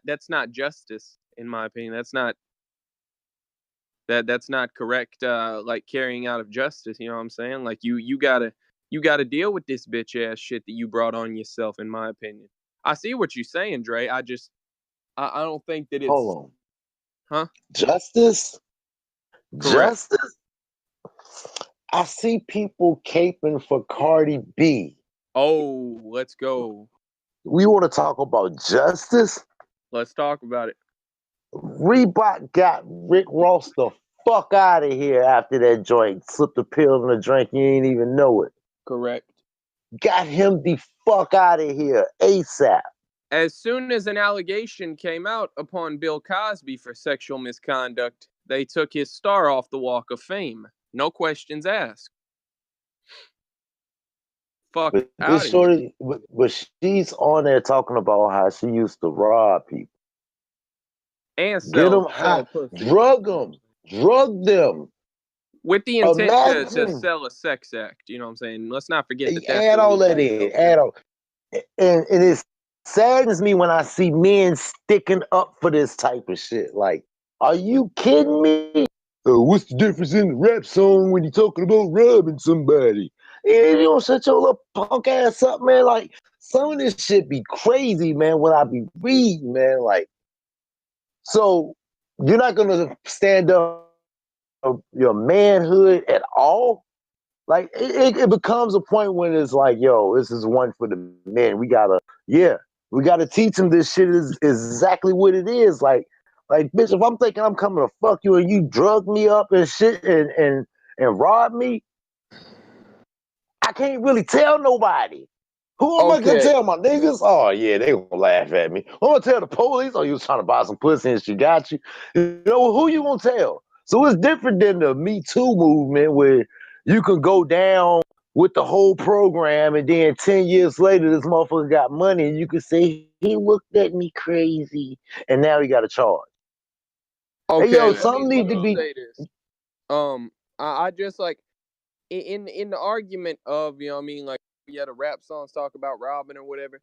justice, in my opinion. That's not correct, like carrying out of justice. You know what I'm saying? Like you gotta deal with this bitch ass shit that you brought on yourself, in my opinion. I see what you're saying, Dre. I don't think that it's Hold on. Huh? Justice? Correct. Justice? I see people caping for Cardi B. Oh, let's go. We want to talk about justice? Let's talk about it. Reebok got Rick Ross the fuck out of here after that joint. Slipped a pill in a drink, you ain't even know it. Correct. Got him the fuck out of here ASAP. As soon as an allegation came out upon Bill Cosby for sexual misconduct, they took his star off the Walk of Fame. No questions asked. Fuck out of here. But she's on there talking about how she used to rob people. And Get them high, drug them. With the intent to sell a sex act, you know what I'm saying? Let's not forget that. Add all that in. Add all. And it saddens me when I see men sticking up for this type of shit. Like, are you kidding me? What's the difference in the rap song when you're talking about robbing somebody? You don't shut your little punk ass up, man. Like, some of this shit be crazy, man, when I be reading, man. Like, so you're not gonna stand up for your manhood at all? Like, it becomes a point when it's like, yo, this is one for the men. We gotta teach them this shit is exactly what it is. Like, bitch, if I'm thinking I'm coming to fuck you and you drug me up and shit and rob me, I can't really tell nobody. Who am I gonna tell? My niggas? Oh yeah, they gonna laugh at me. I'm gonna tell the police, oh, you was trying to buy some pussy and she got you. You know, who you gonna tell? So it's different than the Me Too movement where you can go down with the whole program and then 10 years later this motherfucker got money and you can say he looked at me crazy and now he got a charge. Okay, hey, yo, some need to be. I just like in the argument of, you know what I mean, like, yeah, the rap songs talk about robbing or whatever.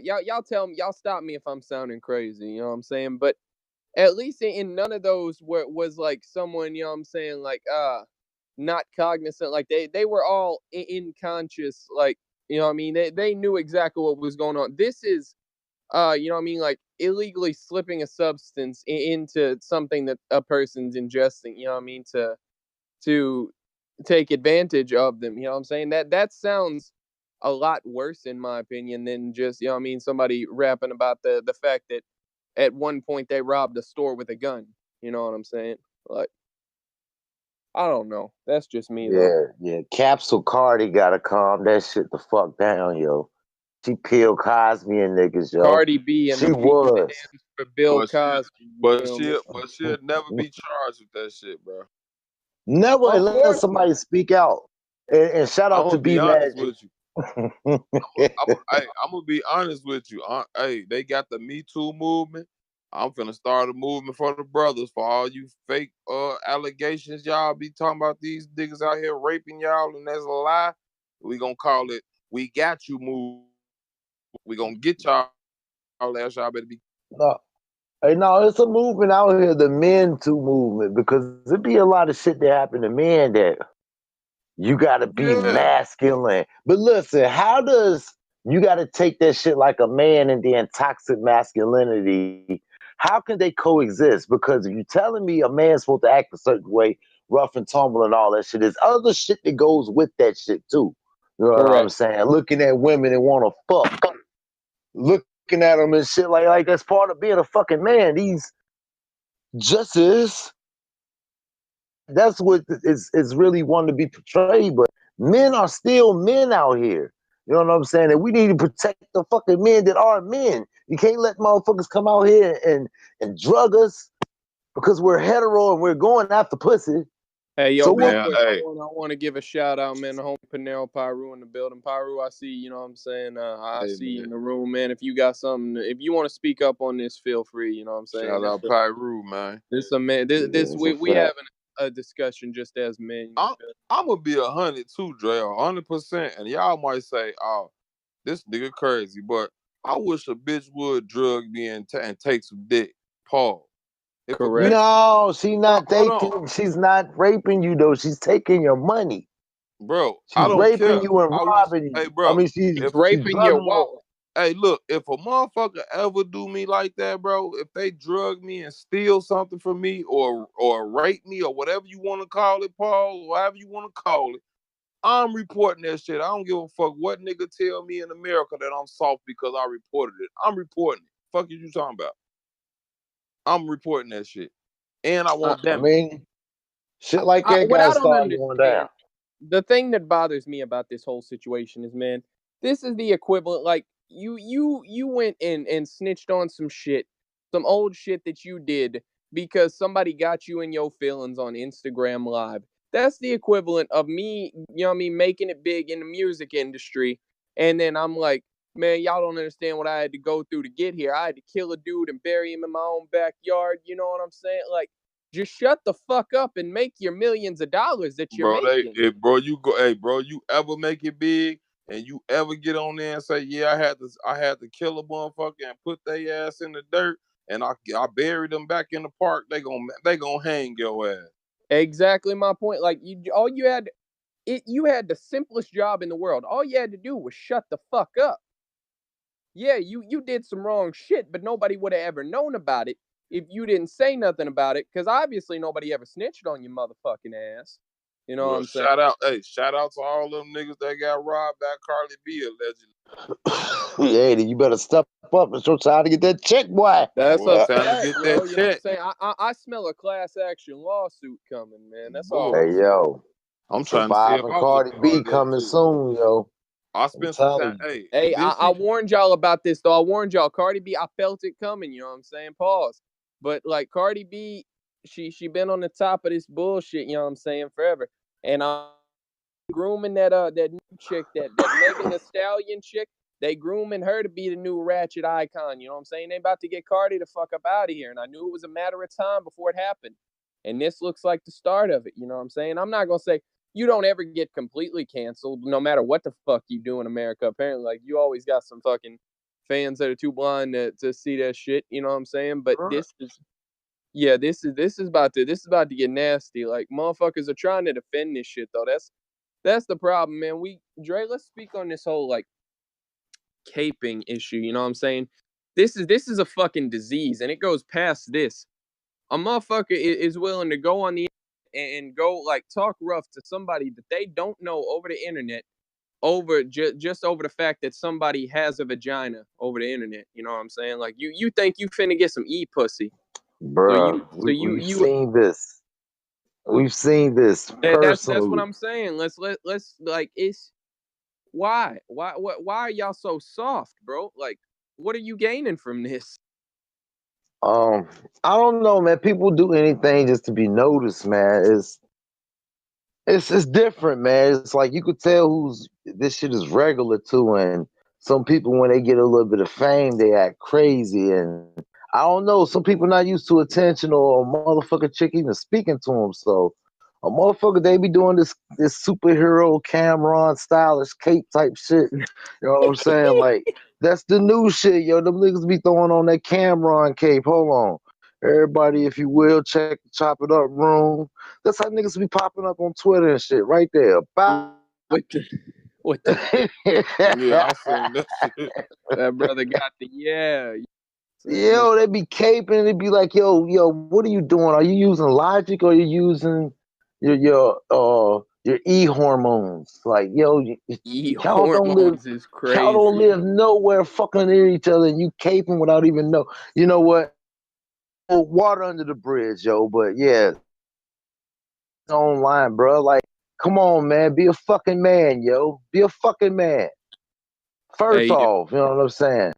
Y'all tell me, y'all stop me if I'm sounding crazy, you know what I'm saying? But at least in none of those was like someone, you know what I'm saying, like not cognizant. Like they were all unconscious, like, you know what I mean? They knew exactly what was going on. This is you know what I mean, like illegally slipping a substance into something that a person's ingesting, you know what I mean, to take advantage of them, you know what I'm saying? That sounds a lot worse, in my opinion, than just, you know what I mean, somebody rapping about the fact that at one point they robbed a store with a gun. You know what I'm saying? Like, I don't know. That's just me, though. Yeah. Capsule Cardi gotta calm that shit the fuck down, yo. She peeled Cosby and niggas, yo. Cardi B and she was for Bill Cosby. But she'll never be charged with that shit, bro. Never, unless somebody speak out. And shout out to B Magic. With you. I'm gonna be honest with you. Hey, they got the Me Too movement. I'm finna start a movement for the brothers, for all you fake allegations y'all be talking about these niggas out here raping y'all, and that's a lie. We gonna call it We Got You Move. We gonna get y'all ass. Y'all better be. No, it's a movement out here, the Men Too movement, because there be a lot of shit that happen to men that you gotta be masculine. But listen, how does you gotta take that shit like a man and then toxic masculinity? How can they coexist? Because if you're telling me a man's supposed to act a certain way, rough and tumble and all that shit, there's other shit that goes with that shit too. You know what I'm saying? Looking at women and want to fuck. Looking at them and shit like that's part of being a fucking man. These justice, that's what is really wanting to be portrayed, but men are still men out here. You know what I'm saying? And we need to protect the fucking men that are men. You can't let motherfuckers come out here and drug us because we're hetero and we're going after pussy. Hey, yo, So real Man, quick, hey. I want to give a shout out, man, to homie Panero Pyru in the building. Pyru, I see, you know what I'm saying? I Hey, see you in man. the room, man. If you got something, if you want to speak up on this, feel free, you know what I'm saying? Shout out Pyru, man. This a man. This Yeah, it's a we fact. having a discussion just as men. You I'm, feel me? I'm gonna be 100 too, Dre, 100%. And y'all might say, "Oh, this nigga crazy," but I wish a bitch would drug me and take some dick. Paul. If a Correct. bitch, No, she's not hold on, taking. She's not raping you though. She's taking your money. bro, I She's don't raping care. you and I wish, robbing hey, you. bro, I mean, she's if Raping your drugging you. wallet. hey, look, if a motherfucker ever do me like that, bro, if they drug me and steal something from me or rape me or whatever you want to call it, Paul, whatever you want to call it, I'm reporting that shit. I don't give a fuck what nigga tell me in America that I'm soft because I reported it. I'm reporting it. Fuck is you talking about? I'm reporting that shit. And I want I damages. mean, shit like that What I gotta don't start going down. understand, the thing that bothers me about this whole situation is, man, this is the equivalent. Like you went and snitched on some shit, some old shit that you did because somebody got you in your feelings on Instagram Live. That's the equivalent of me, you know what I mean, making it big in the music industry, and then I'm like, man, y'all don't understand what I had to go through to get here. I had to kill a dude and bury him in my own backyard. You know what I'm saying? Like, just shut the fuck up and make your millions of dollars that you're Bro, making. bro, you ever make it big and you ever get on there and say, yeah, I had to kill a motherfucker and put their ass in the dirt and I buried them back in the park, they gonna hang your ass. Exactly my point. Like you had the simplest job in the world. All you had to do was shut the fuck up. Yeah, you did some wrong shit, but nobody would have ever known about it if you didn't say nothing about it, because obviously nobody ever snitched on your motherfucking ass. You know what Well, I'm saying? shout out to all them niggas that got robbed by Cardi B allegedly. Hey, you better step up. It's your time to get that check, boy. That's Boy, a it's time to fact, get yo. that You know what I'm check. saying? I smell a class action lawsuit coming, man. That's all Boy, I'm Hey, saying. yo, I'm trying to see if surviving I was Cardi a part B of that coming too. soon, yo. I I'm spent some time. telling you. Hey, Hey, this I shit, warned y'all about this though. I warned y'all. Cardi B, I felt it coming. You know what I'm saying? Pause. But like Cardi B, she been on the top of this bullshit. You know what I'm saying? Forever. And I'm grooming that new chick, that Megan Thee Stallion chick. They grooming her to be the new ratchet icon. You know what I'm saying? They about to get Cardi the fuck up out of here. And I knew it was a matter of time before it happened. And this looks like the start of it. You know what I'm saying? I'm not gonna say you don't ever get completely canceled, no matter what the fuck you do in America. Apparently, like you always got some fucking fans that are too blind to see that shit. You know what I'm saying? But this is, yeah, this is about to get nasty. Like motherfuckers are trying to defend this shit though. That's the problem, man. Dre, let's speak on this whole like caping issue. You know what I'm saying? This is a fucking disease, and it goes past this. A motherfucker is willing to go on the and go like talk rough to somebody that they don't know over the internet, over just over the fact that somebody has a vagina over the internet. You know what I'm saying? Like you think you finna get some pussy. Bruh, we've seen this. We've seen this that's what personally. I'm saying. Let's like it's why are y'all so soft, bro? Like what are you gaining from this? Um, I don't know, man. People do anything just to be noticed, man. It's different, man. It's like you could tell who's this shit is regular to, and some people when they get a little bit of fame, they act crazy, and I don't know. Some people not used to attention or a motherfucker chick even speaking to them. So a motherfucker they be doing this superhero Cameron stylish cape type shit. You know what I'm saying? Like that's the new shit, yo. Them niggas be throwing on that Cameron cape. Hold on. Everybody, if you will, check the Chop It Up room. That's how niggas be popping up on Twitter and shit right there. With the yeah, I seen that shit. that brother got the Yo, they be caping and they be like, yo, what are you doing? Are you using logic or are you using your E hormones? Like, yo, y'all hormones is y'all don't crazy. live nowhere fucking near each other and you caping without even know. You know what? Water under the bridge, yo, but yeah, online, bro. Like, come on, man, be a fucking man, yo. Be a fucking man. First Hey, off, you know what I'm saying?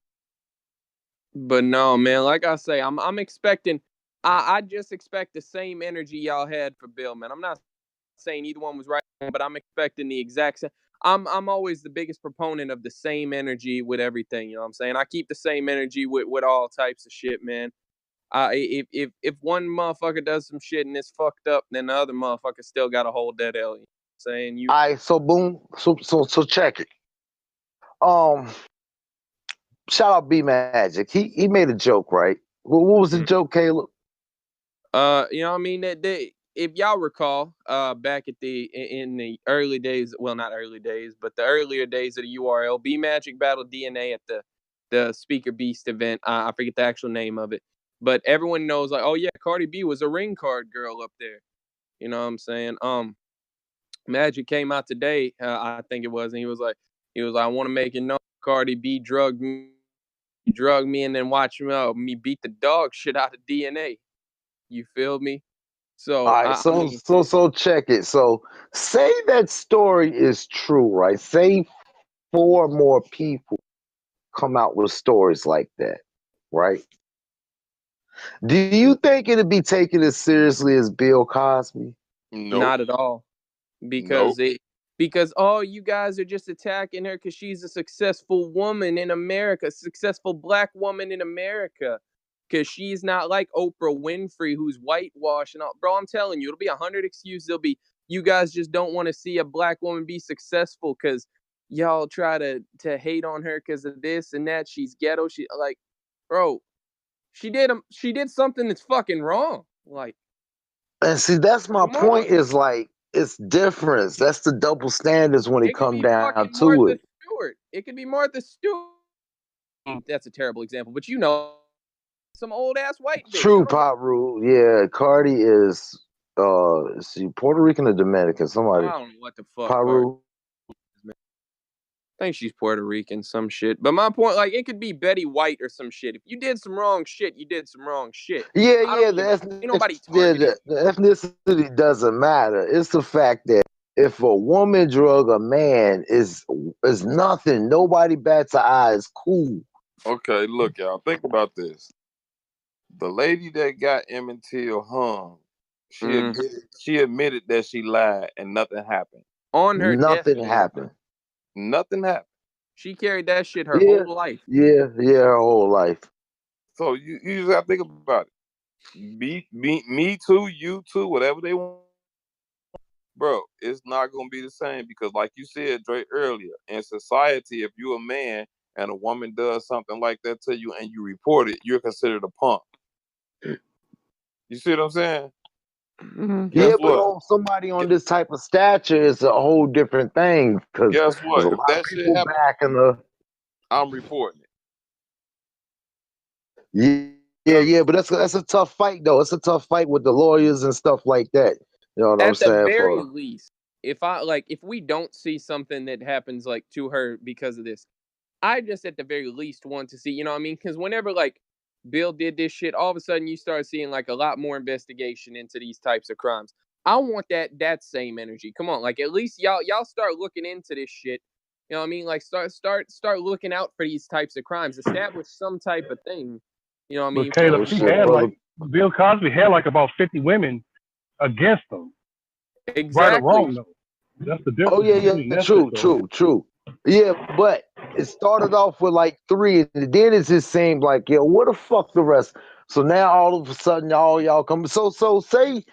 but no, man, like I say, I'm expecting. I just expect the same energy y'all had for Bill, man. I'm not saying either one was right, but I'm expecting the exact same. I'm always the biggest proponent of the same energy with everything. You know what I'm saying? I keep the same energy with all types of shit, man. If one motherfucker does some shit and it's fucked up, then the other motherfucker still got to hold that L. You know what I'm saying? You All right, so boom, so check it. Shout out B Magic. He made a joke, right? What was the joke, Caleb? You know what I mean? If y'all recall, back at in the early days, well, not early days, but the earlier days of the URL, B Magic battled DNA at the Speaker Beast event. I forget the actual name of it, but everyone knows, like, oh yeah, Cardi B was a ring card girl up there. You know what I'm saying? Magic came out today, I think it was, and he was like, I want to make it known, Cardi B drugged me, and then watch me beat the dog shit out of DNA. You feel me? All So right, I mean, so check it. So say that story is true, right? Say 4 more people come out with stories like that, right? Do you think it'd be taken as seriously as Bill Cosby? Nope. not at all, because Nope. because oh, you guys are just attacking her because she's a successful woman in America, successful black woman in America, because she's not like Oprah Winfrey, who's whitewashed and all. Bro, I'm telling you, it'll be 100 excuses. There'll be, you guys just don't want to see a black woman be successful because y'all try to hate on her because of this and that. She's ghetto. She like, bro, she did something that's fucking wrong. Like, And see, that's my come on. point. Is like it's difference. That's the double standards when it It could come be down fucking to Martha it. Stewart. It could be Martha Stewart. That's a terrible example, but you know, some old ass white bitch. I True, don't. Pop Rule. Yeah, Cardi is she Puerto Rican or Dominican? Somebody. I don't know what the fuck Pop Cardi. Rule. I think she's Puerto Rican, some shit. But my point, like, it could be Betty White or some shit. If you did some wrong shit, you did some wrong shit. Yeah, I don't yeah. give. Ain't nobody Yeah, targeting. the ethnicity doesn't matter. It's the fact that if a woman drug a man is nothing. Nobody bats an eye. It's cool. Okay, look, y'all. Think about this. The lady that got Emmett Till hung, she admitted that she lied and nothing happened. On her Nothing deathbed, happened. Nothing happened. she carried that shit her Yeah, whole life. yeah, her whole life. So you just gotta think about it. Me too, you too, whatever they want. Bro, it's not gonna be the same because, like you said, Dre, earlier, in society, if you're a man and a woman does something like that to you and you report it, you're considered a punk. You see what I'm saying? Guess Yeah, but what? on somebody on this type of stature is a whole different thing because Guess there's what? a If lot of that shit people happens, back in the I'm reporting it. yeah. But that's a tough fight though. It's a tough fight with the lawyers and stuff like that. You know what I'm At the saying? very For least, if we don't see something that happens like to her because of this, I just at the very least want to see, you know what I mean? Because whenever like Bill did this shit, all of a sudden you start seeing like a lot more investigation into these types of crimes. I want that same energy. Come on, like at least y'all start looking into this shit. You know what I mean? Like start looking out for these types of crimes. Establish some type of thing. You know what I But mean? Caleb, oh she shit, had brother. like Bill Cosby had like about 50 women against him, right or Exactly. wrong though. That's the Oh difference yeah, between that shit though. true. Yeah, but it started off with like 3, and then it just seemed like, yo, what the fuck the rest? So now all of a sudden y'all come. So say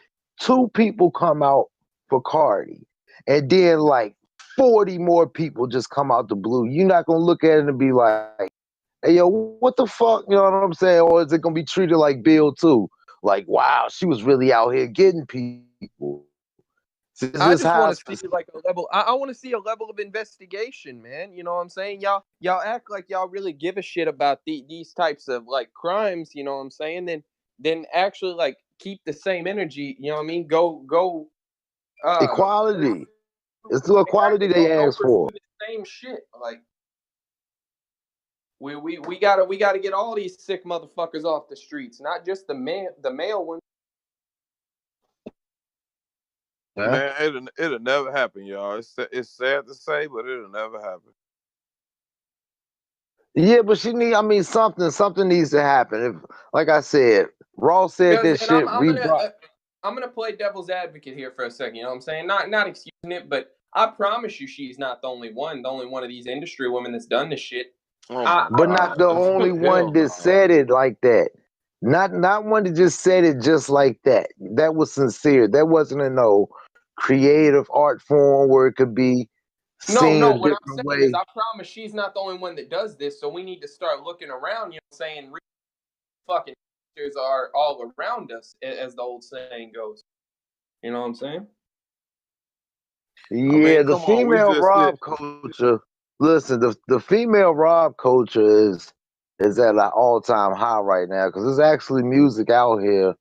2 people come out for Cardi, and then like 40 more people just come out the blue. You're not gonna look at it and be like, hey yo, what the fuck? You know what I'm saying? Or is it gonna be treated like Bill too? Like, wow, she was really out here getting people. It's I just just how want it's to see like a level. I want to see a level of investigation, man. You know what I'm saying? Y'all act like y'all really give a shit about these types of like crimes. You know what I'm saying? Then actually like keep the same energy. You know what I mean? Go. equality. It's the equality Exactly. they Go ask for. pursue the same shit. Like we gotta get all these sick motherfuckers off the streets, not just the male ones. Huh? Man, it'll never happen, y'all. It's sad to say, but it'll never happen. Yeah, but something needs to happen. If, like I said, Ross said Because, this and shit. I'm gonna play devil's advocate here for a second. You know what I'm saying? Not excusing it, but I promise you, she's not the only one. The only one of these industry women that's done this shit. Oh I, my But God. not the only Hell one that no. said it like that. Not one that just said it just like that. That was sincere. That wasn't a no creative art form where it could be no, seen a no. What I'm different saying is, way. I promise she's not the only one that does this. So we need to start looking around. You know, what I'm saying fucking are all around us, as the old saying goes. You know what I'm saying? I Yeah, mean, the come on. We female just said Rob culture. Listen, the female Rob culture is at an all time high right now because there's actually music out here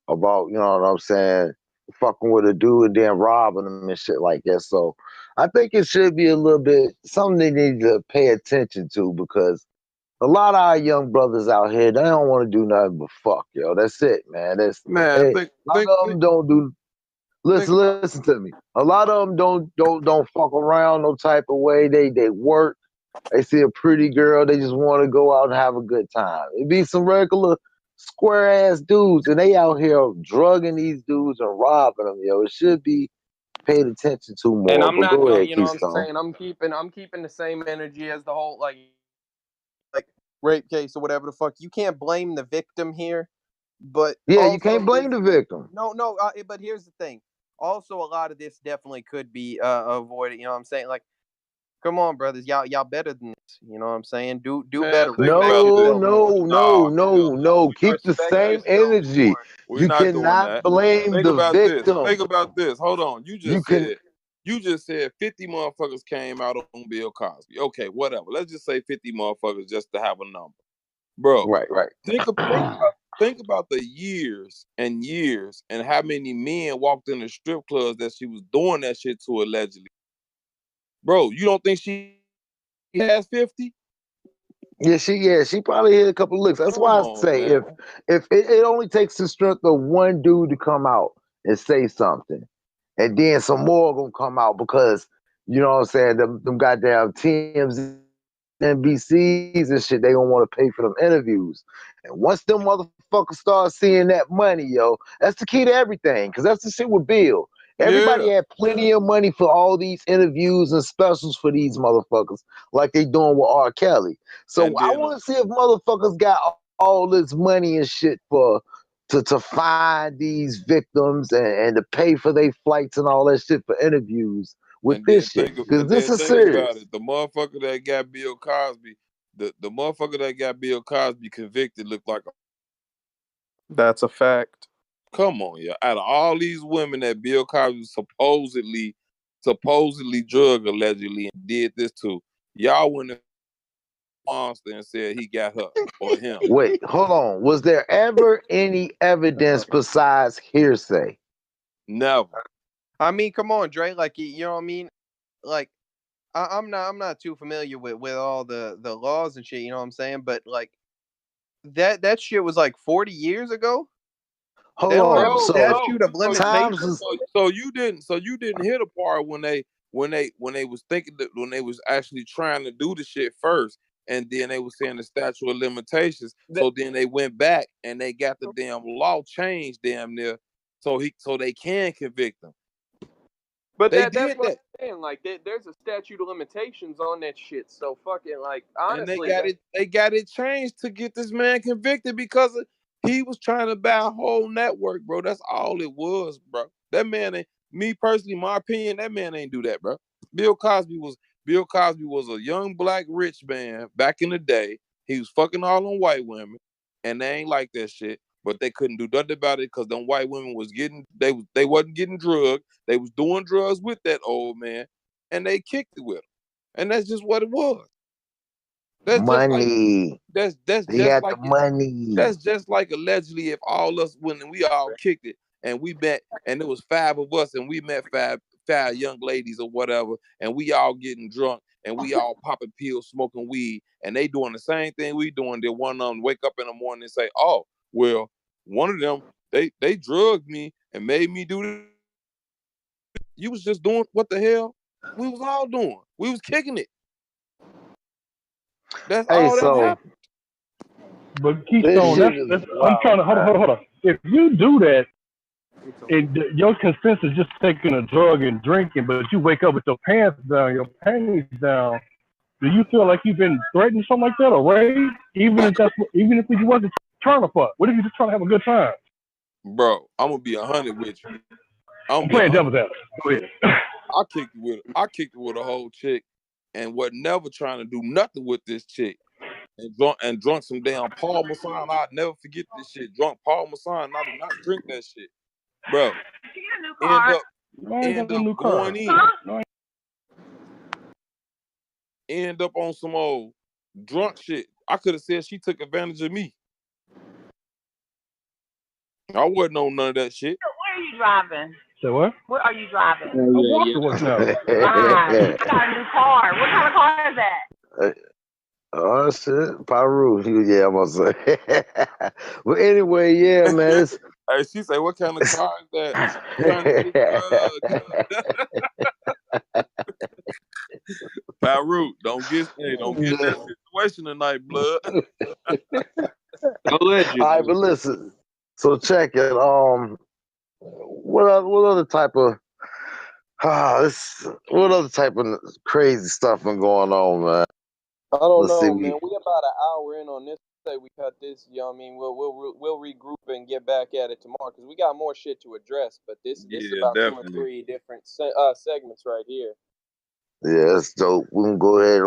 about, you know what I'm saying, fucking with a dude and then robbing him and shit like that. So I think it should be a little bit something they need to pay attention to because a lot of our young brothers out here, they don't want to do nothing but fuck, yo. That's it, man. man, A lot of them don't do. think about Listen to me. A lot of them don't fuck around no type of way. They work. They see a pretty girl, they just want to go out and have a good time. It be some regular square ass dudes, and they out here drugging these dudes and robbing them. Yo, it should be paid attention to And more. I'm But not, go ahead, you know what I'm Keystone. saying? I'm keeping the same energy as the whole like rape case or whatever the fuck. You can't blame the victim here, but Yeah, you also can't blame the victim. no. But here's the thing. Also, a lot of this definitely could be avoided. You know what I'm saying? Like, come on, brothers, y'all better than this. You know what I'm saying? Do man, better. think Respect about No, this. yourself more. no, no, Nah, no, hell no. no. We're not Keep the doing Respect that. same yourself energy. more. We're You not doing cannot that. blame Think the about this. victim. Think about this. Hold on. You can. You just said 50 motherfuckers came out on Bill Cosby. Okay, whatever. Let's just say 50 motherfuckers just to have a number. Bro, Right, right. think about the years and years and how many men walked in the strip clubs that she was doing that shit to allegedly. Bro, you don't think she has 50? She probably hit a couple of licks. That's Come why I on, say man. if it only takes the strength of one dude to come out and say something, and then some more gonna come out because you know what I'm saying, them goddamn TMZ, NBCs and shit, they gonna want to pay for them interviews. And once them motherfuckers start seeing that money, yo, that's the key to everything. Cause that's the shit with Bill. Everybody Yeah. had plenty of money for all these interviews and specials for these motherfuckers, like they doing with R. Kelly. So And I then want to see if motherfuckers got all this money and shit for to find these victims and to pay for their flights and all that shit for interviews with this shit. Cause this is think about serious. it. The motherfucker that got Bill Cosby, the motherfucker that got Bill Cosby convicted looked like a That's a fact. come on, yeah. Out of all these women that Bill Cosby supposedly drug allegedly and did this to, y'all went to monster and said he got her or him. Wait, hold on. Was there ever any evidence besides hearsay? Never. I mean, come on, Dre. Like, you know what I mean? Like, I'm not too familiar with all the laws and shit. You know what I'm saying? But like, that shit was like 40 years ago. They Hold don't have on. a So statute of times limitations. is So you didn't hit a part when they was thinking that when they was actually trying to do the shit first, and then they was saying the statute of limitations. So then they went back and they got the damn law changed damn near, so they can convict them. But They that's did what that, I'm saying. Like, there's a statute of limitations on that shit. So fucking like, and honestly, they got it changed to get this man convicted because he was trying to buy a whole network, bro. That's all it was, bro. That man ain't me personally, my opinion, that man ain't do that, bro. Bill Cosby was a young black rich man back in the day. He was fucking all them white women, and they ain't like that shit. But they couldn't do nothing about it because them white women was getting they wasn't getting drugged. They was doing drugs with that old man, and they kicked it with him. And that's just what it was. That's just like money. that's He just had the like money. that's just like allegedly if all us when we all kicked it and we met and it was five of us and we met five young ladies or whatever and we all getting drunk and we all popping pills, smoking weed, and they doing the same thing we doing. Then one of them wake up in the morning and say, "Oh, well, one of them they drugged me and made me do this." You was just doing what the hell we was all doing. We was kicking it. That's Hey, all that so happened. But this Keystone, shit that's is I'm trying to wild, hold on. If you do that, and your consensus is just taking a drug and drinking, but you wake up with your pants down, your panties down, do you feel like you've been threatened or something like that, or raped? Even if you wasn't trying to fuck, what if you're just trying to have a good time? Bro, I'm gonna be 100 with you. I'm playing devil's advocate. Go ahead. I kicked it with a whole chick, and was never trying to do nothing with this chick. And drunk some damn Paul Masson. I'll never forget this shit. Drunk Paul Masson. I do not drink that shit, bro. End up going in. End up on some old drunk shit. I could have said she took advantage of me. I wasn't on none of that shit. Where are you driving? So what? Where are you driving? I walk to work now. I got a new car. What kind of car is that? Oh shit, Pyru. Yeah, I'm gonna say. But anyway, yeah, man. Hey, she say, what kind of car is that? Pyru, don't get that situation tonight, blood. All right, but listen. So check it. What other type of what other type of crazy stuff been going on, man? I don't Let's see, know, man. We about an hour in on this. Say we cut this, you know what I mean? We'll regroup and get back at it tomorrow because we got more shit to address. But this is about definitely 2 or 3 different segments right here. Yeah, that's dope. We can go ahead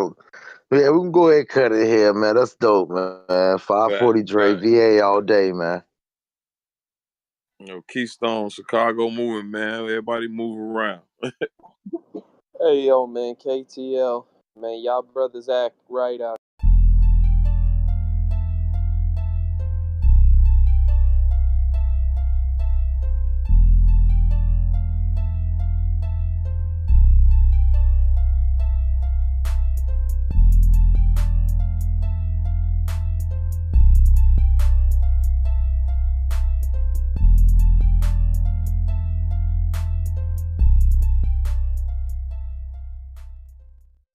and cut it here, man. That's dope, man. 540 Dre, VA all day, man. You know, Keystone, Chicago moving, man. Everybody move around. Hey, yo, man, KTL. Man, y'all brothers act right out